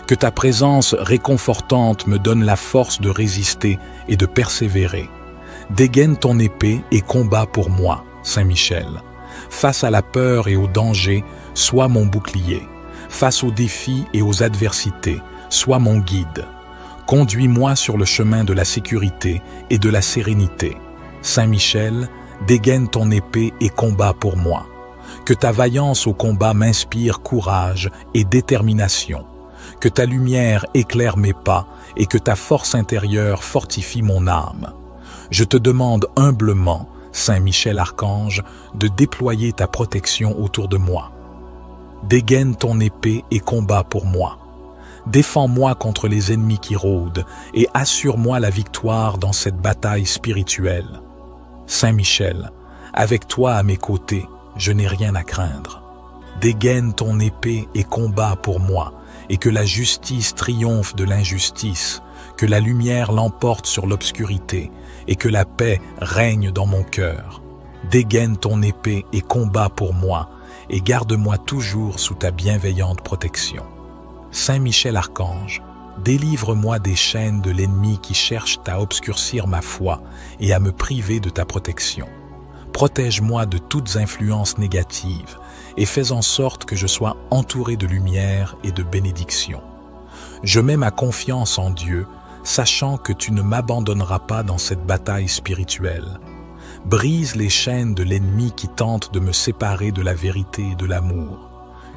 Que ta présence réconfortante me donne la force de résister et de persévérer. Dégaine ton épée et combat pour moi, Saint Michel. Face à la peur et au danger, sois mon bouclier. Face aux défis et aux adversités, sois mon guide. Conduis-moi sur le chemin de la sécurité et de la sérénité. Saint Michel, dégaine ton épée et combat pour moi. Que ta vaillance au combat m'inspire courage et détermination. Que ta lumière éclaire mes pas et que ta force intérieure fortifie mon âme. Je te demande humblement, Saint Michel Archange, de déployer ta protection autour de moi. Dégaine ton épée et combat pour moi. Défends-moi contre les ennemis qui rôdent et assure-moi la victoire dans cette bataille spirituelle. Saint Michel, avec toi à mes côtés, je n'ai rien à craindre. Dégaine ton épée et combat pour moi, et que la justice triomphe de l'injustice, que la lumière l'emporte sur l'obscurité, et que la paix règne dans mon cœur. Dégaine ton épée et combat pour moi, et garde-moi toujours sous ta bienveillante protection. Saint Michel Archange, délivre-moi des chaînes de l'ennemi qui cherchent à obscurcir ma foi et à me priver de ta protection. Protège-moi de toutes influences négatives et fais en sorte que je sois entouré de lumière et de bénédiction. Je mets ma confiance en Dieu, sachant que tu ne m'abandonneras pas dans cette bataille spirituelle. Brise les chaînes de l'ennemi qui tente de me séparer de la vérité et de l'amour.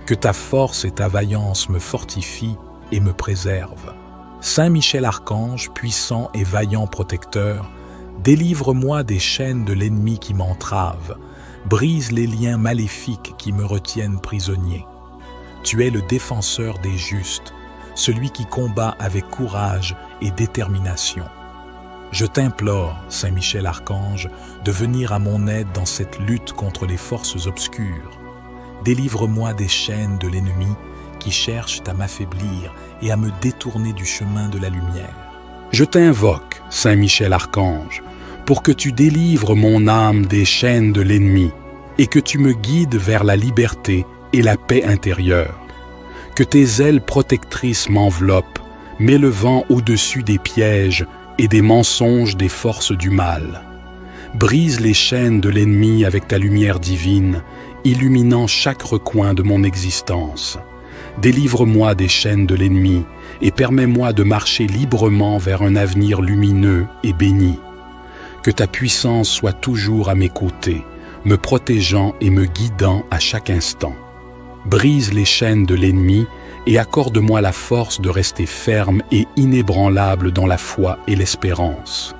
Que ta force et ta vaillance me fortifient et me préservent. Saint Michel Archange, puissant et vaillant protecteur, délivre-moi des chaînes de l'ennemi qui m'entravent, brise les liens maléfiques qui me retiennent prisonnier. Tu es le défenseur des justes, celui qui combat avec courage et détermination. Je t'implore, Saint Michel Archange, de venir à mon aide dans cette lutte contre les forces obscures. Délivre-moi des chaînes de l'ennemi qui cherchent à m'affaiblir et à me détourner du chemin de la lumière. Je t'invoque, Saint Michel Archange, pour que tu délivres mon âme des chaînes de l'ennemi et que tu me guides vers la liberté et la paix intérieure. Que tes ailes protectrices m'enveloppent, m'élevant au-dessus des pièges et des mensonges des forces du mal. Brise les chaînes de l'ennemi avec ta lumière divine illuminant chaque recoin de mon existence. Délivre-moi des chaînes de l'ennemi et permets-moi de marcher librement vers un avenir lumineux et béni. Que ta puissance soit toujours à mes côtés, me protégeant et me guidant à chaque instant. Brise les chaînes de l'ennemi et accorde-moi la force de rester ferme et inébranlable dans la foi et l'espérance.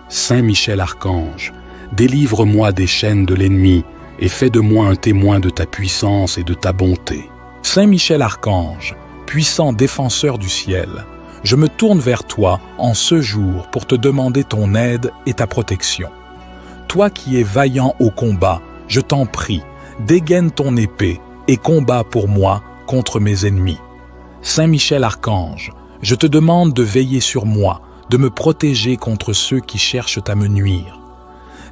Saint Michel Archange, délivre-moi des chaînes de l'ennemi et fais de moi un témoin de ta puissance et de ta bonté. Saint Michel Archange, puissant défenseur du ciel, je me tourne vers toi en ce jour pour te demander ton aide et ta protection. Toi qui es vaillant au combat, je t'en prie, dégaine ton épée et combat pour moi contre mes ennemis. Saint Michel Archange, je te demande de veiller sur moi, de me protéger contre ceux qui cherchent à me nuire.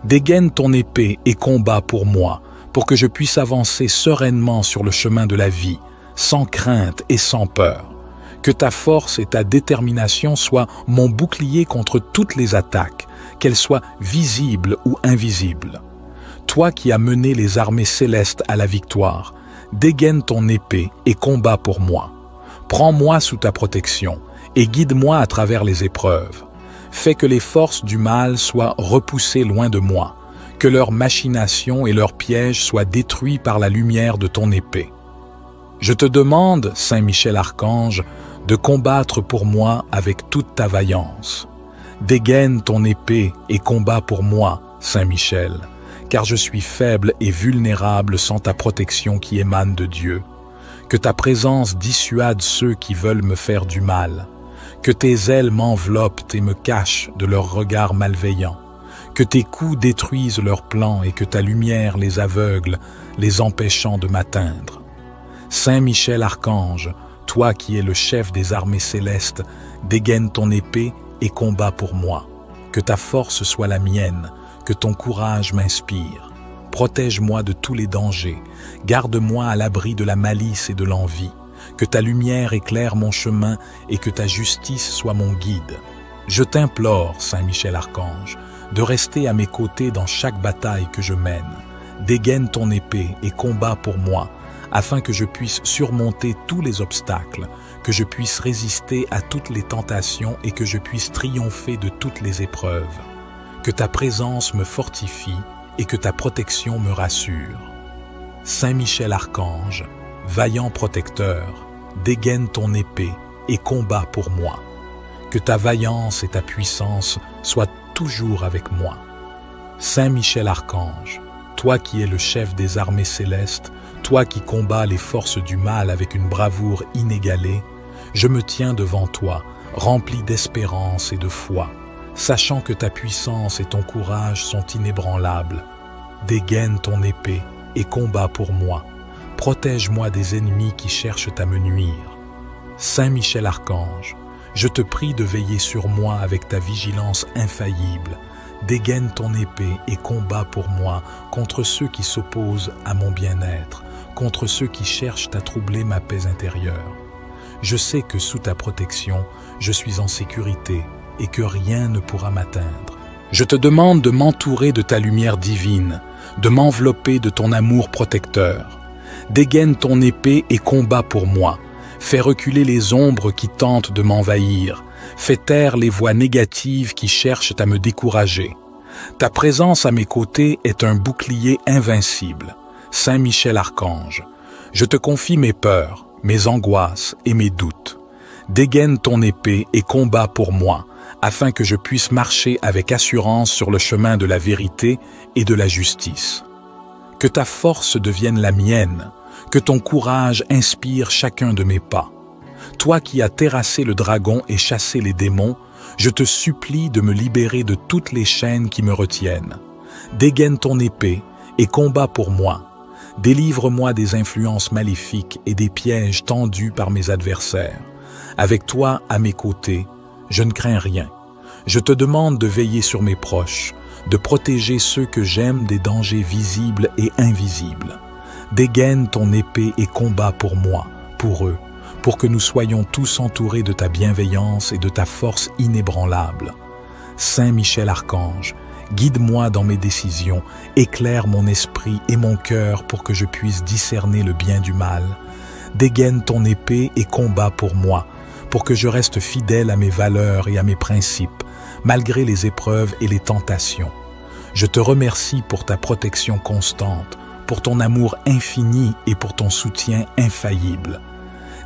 Dégaine ton épée et combat pour moi, pour que je puisse avancer sereinement sur le chemin de la vie, sans crainte et sans peur. Que ta force et ta détermination soient mon bouclier contre toutes les attaques, qu'elles soient visibles ou invisibles. Toi qui as mené les armées célestes à la victoire, dégaine ton épée et combat pour moi. Prends-moi sous ta protection et guide-moi à travers les épreuves. Fais que les forces du mal soient repoussées loin de moi, que leurs machinations et leurs pièges soient détruits par la lumière de ton épée. Je te demande, Saint Michel Archange, de combattre pour moi avec toute ta vaillance. Dégaine ton épée et combat pour moi, Saint Michel, car je suis faible et vulnérable sans ta protection qui émane de Dieu. Que ta présence dissuade ceux qui veulent me faire du mal. Que tes ailes m'enveloppent et me cachent de leurs regards malveillants. Que tes coups détruisent leurs plans et que ta lumière les aveugle, les empêchant de m'atteindre. Saint Michel Archange, toi qui es le chef des armées célestes, dégaine ton épée et combat pour moi. Que ta force soit la mienne, que ton courage m'inspire. Protège-moi de tous les dangers, garde-moi à l'abri de la malice et de l'envie. Que ta lumière éclaire mon chemin et que ta justice soit mon guide. Je t'implore, Saint Michel Archange, de rester à mes côtés dans chaque bataille que je mène. Dégaine ton épée et combat pour moi, afin que je puisse surmonter tous les obstacles, que je puisse résister à toutes les tentations et que je puisse triompher de toutes les épreuves. Que ta présence me fortifie et que ta protection me rassure. Saint Michel Archange, vaillant protecteur, dégaine ton épée et combat pour moi. Que ta vaillance et ta puissance soient toujours avec moi. Saint Michel Archange, toi qui es le chef des armées célestes, toi qui combats les forces du mal avec une bravoure inégalée, je me tiens devant toi, rempli d'espérance et de foi, sachant que ta puissance et ton courage sont inébranlables. Dégaine ton épée et combat pour moi. Protège-moi des ennemis qui cherchent à me nuire. Saint Michel Archange, je te prie de veiller sur moi avec ta vigilance infaillible. Dégaine ton épée et combat pour moi contre ceux qui s'opposent à mon bien-être, contre ceux qui cherchent à troubler ma paix intérieure. Je sais que sous ta protection, je suis en sécurité et que rien ne pourra m'atteindre. Je te demande de m'entourer de ta lumière divine, de m'envelopper de ton amour protecteur. Dégaine ton épée et combat pour moi. Fais reculer les ombres qui tentent de m'envahir. Fais taire les voix négatives qui cherchent à me décourager. Ta présence à mes côtés est un bouclier invincible. Saint Michel Archange, je te confie mes peurs, mes angoisses et mes doutes. Dégaine ton épée et combat pour moi, afin que je puisse marcher avec assurance sur le chemin de la vérité et de la justice. Que ta force devienne la mienne, que ton courage inspire chacun de mes pas. Toi qui as terrassé le dragon et chassé les démons, je te supplie de me libérer de toutes les chaînes qui me retiennent. Dégaine ton épée et combat pour moi. Délivre-moi des influences maléfiques et des pièges tendus par mes adversaires. Avec toi à mes côtés, je ne crains rien. Je te demande de veiller sur mes proches, de protéger ceux que j'aime des dangers visibles et invisibles. Dégaine ton épée et combat pour moi, pour eux, pour que nous soyons tous entourés de ta bienveillance et de ta force inébranlable. Saint Michel Archange, Guide-moi dans mes décisions, éclaire mon esprit et mon cœur pour que je puisse discerner le bien du mal. Dégaine ton épée et combat pour moi, pour que je reste fidèle à mes valeurs et à mes principes, malgré les épreuves et les tentations. Je te remercie pour ta protection constante, pour ton amour infini et pour ton soutien infaillible.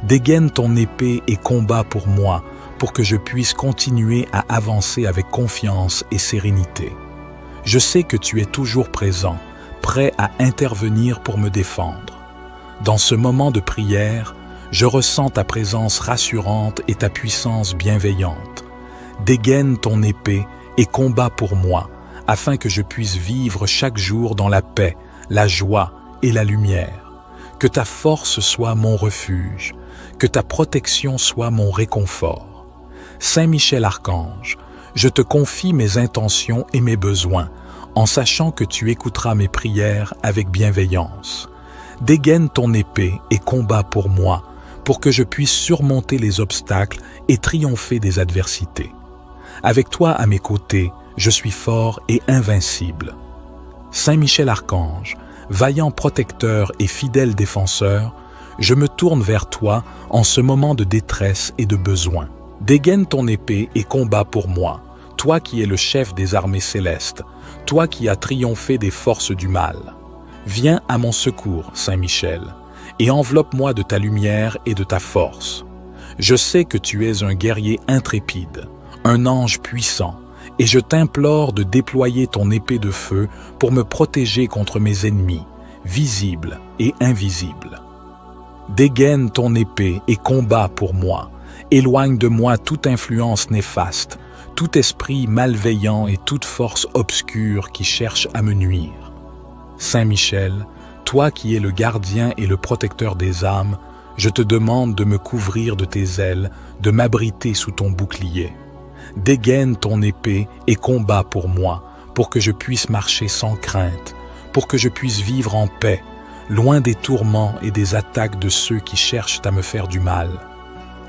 Dégaine ton épée et combat pour moi, pour que je puisse continuer à avancer avec confiance et sérénité. Je sais que tu es toujours présent, prêt à intervenir pour me défendre. Dans ce moment de prière, je ressens ta présence rassurante et ta puissance bienveillante. Dégaine ton épée et combat pour moi, afin que je puisse vivre chaque jour dans la paix, la joie et la lumière. Que ta force soit mon refuge, que ta protection soit mon réconfort. Saint Michel Archange, je te confie mes intentions et mes besoins, en sachant que tu écouteras mes prières avec bienveillance. Dégaine ton épée et combat pour moi, pour que je puisse surmonter les obstacles et triompher des adversités. Avec toi à mes côtés, je suis fort et invincible. Saint Michel Archange, vaillant protecteur et fidèle défenseur, je me tourne vers toi en ce moment de détresse et de besoin. Dégaine ton épée et combat pour moi, toi qui es le chef des armées célestes, toi qui as triomphé des forces du mal. Viens à mon secours, Saint Michel, et enveloppe-moi de ta lumière et de ta force. Je sais que tu es un guerrier intrépide, un ange puissant, et je t'implore de déployer ton épée de feu pour me protéger contre mes ennemis, visibles et invisibles. Dégaine ton épée et combat pour moi. Éloigne de moi toute influence néfaste, tout esprit malveillant et toute force obscure qui cherche à me nuire. Saint Michel, toi qui es le gardien et le protecteur des âmes, je te demande de me couvrir de tes ailes, de m'abriter sous ton bouclier. Dégaine ton épée et combat pour moi, pour que je puisse marcher sans crainte, pour que je puisse vivre en paix, loin des tourments et des attaques de ceux qui cherchent à me faire du mal.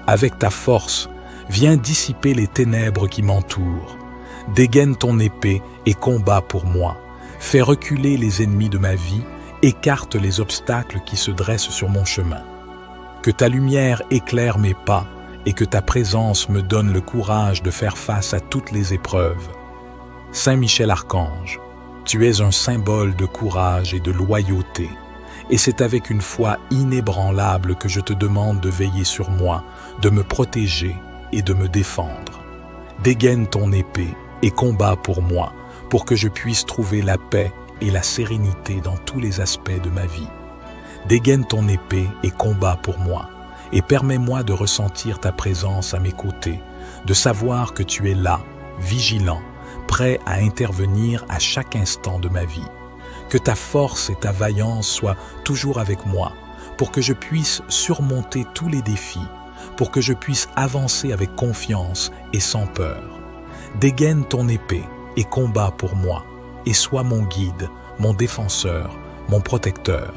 Avec ta force, viens dissiper les ténèbres qui m'entourent. Dégaine ton épée et combat pour moi. Fais reculer les ennemis de ma vie, écarte les obstacles qui se dressent sur mon chemin. Que ta lumière éclaire mes pas et que ta présence me donne le courage de faire face à toutes les épreuves. Saint Michel Archange, tu es un symbole de courage et de loyauté, et c'est avec une foi inébranlable que je te demande de veiller sur moi, de me protéger et de me défendre. Dégaine ton épée et combat pour moi, pour que je puisse trouver la paix et la sérénité dans tous les aspects de ma vie. Dégaine ton épée et combat pour moi, et permets-moi de ressentir ta présence à mes côtés, de savoir que tu es là, vigilant, prêt à intervenir à chaque instant de ma vie. Que ta force et ta vaillance soient toujours avec moi, pour que je puisse surmonter tous les défis, pour que je puisse avancer avec confiance et sans peur. Dégaine ton épée et combat pour moi, et sois mon guide, mon défenseur, mon protecteur.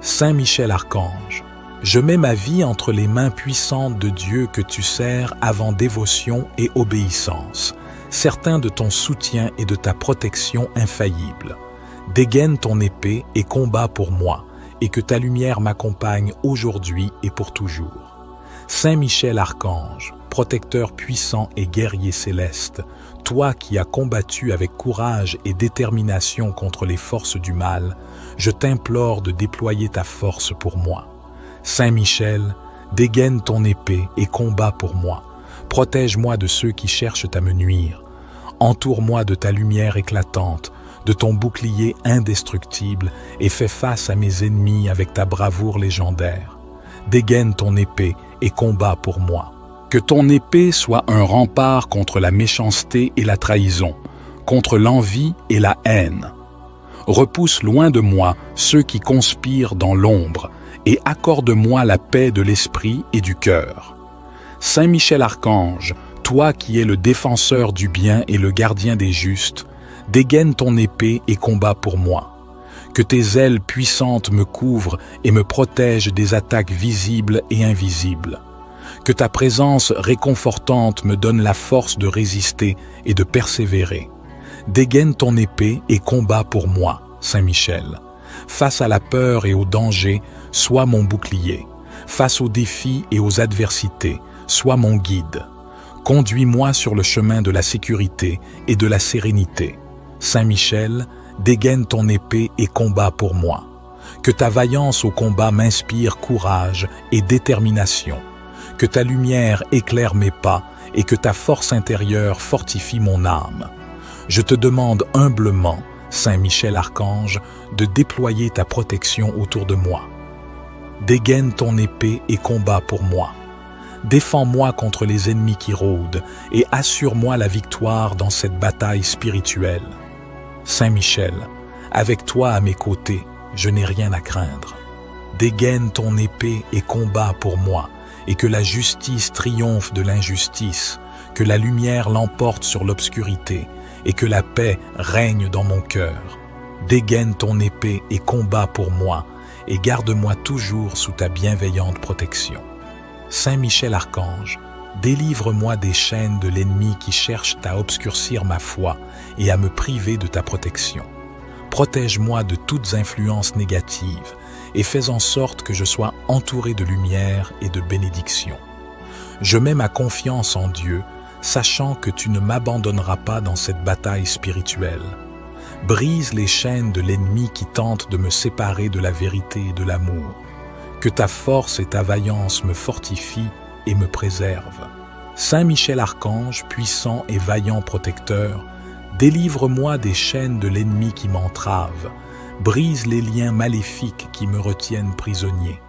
Saint Michel Archange, je mets ma vie entre les mains puissantes de Dieu que tu sers avant dévotion et obéissance, certain de ton soutien et de ta protection infaillible. Dégaine ton épée et combat pour moi, et que ta lumière m'accompagne aujourd'hui et pour toujours. Saint Michel Archange, protecteur puissant et guerrier céleste, toi qui as combattu avec courage et détermination contre les forces du mal, je t'implore de déployer ta force pour moi. Saint Michel, dégaine ton épée et combat pour moi. Protège-moi de ceux qui cherchent à me nuire. Entoure-moi de ta lumière éclatante, de ton bouclier indestructible et fais face à mes ennemis avec ta bravoure légendaire. Dégaine ton épée et combat pour moi. Que ton épée soit un rempart contre la méchanceté et la trahison, contre l'envie et la haine. Repousse loin de moi ceux qui conspirent dans l'ombre et accorde-moi la paix de l'esprit et du cœur. Saint Michel Archange, toi qui es le défenseur du bien et le gardien des justes, dégaine ton épée et combat pour moi. Que tes ailes puissantes me couvrent et me protègent des attaques visibles et invisibles. Que ta présence réconfortante me donne la force de résister et de persévérer. Dégaine ton épée et combat pour moi, Saint Michel. Face à la peur et au danger, sois mon bouclier. Face aux défis et aux adversités, sois mon guide. Conduis-moi sur le chemin de la sécurité et de la sérénité. Saint Michel, dégaine ton épée et combat pour moi. Que ta vaillance au combat m'inspire courage et détermination. Que ta lumière éclaire mes pas et que ta force intérieure fortifie mon âme. Je te demande humblement, Saint Michel Archange, de déployer ta protection autour de moi. Dégaine ton épée et combat pour moi. Défends-moi contre les ennemis qui rôdent et assure-moi la victoire dans cette bataille spirituelle. Saint Michel, avec toi à mes côtés, je n'ai rien à craindre. Dégaine ton épée et combat pour moi, et que la justice triomphe de l'injustice, que la lumière l'emporte sur l'obscurité, et que la paix règne dans mon cœur. Dégaine ton épée et combat pour moi, et garde-moi toujours sous ta bienveillante protection. Saint Michel Archange, délivre-moi des chaînes de l'ennemi qui cherchent à obscurcir ma foi et à me priver de ta protection. Protège-moi de toutes influences négatives et fais en sorte que je sois entouré de lumière et de bénédiction. Je mets ma confiance en Dieu, sachant que tu ne m'abandonneras pas dans cette bataille spirituelle. Brise les chaînes de l'ennemi qui tente de me séparer de la vérité et de l'amour. Que ta force et ta vaillance me fortifient et me préservent. Saint Michel Archange, puissant et vaillant protecteur, délivre-moi des chaînes de l'ennemi qui m'entravent, brise les liens maléfiques qui me retiennent prisonnier.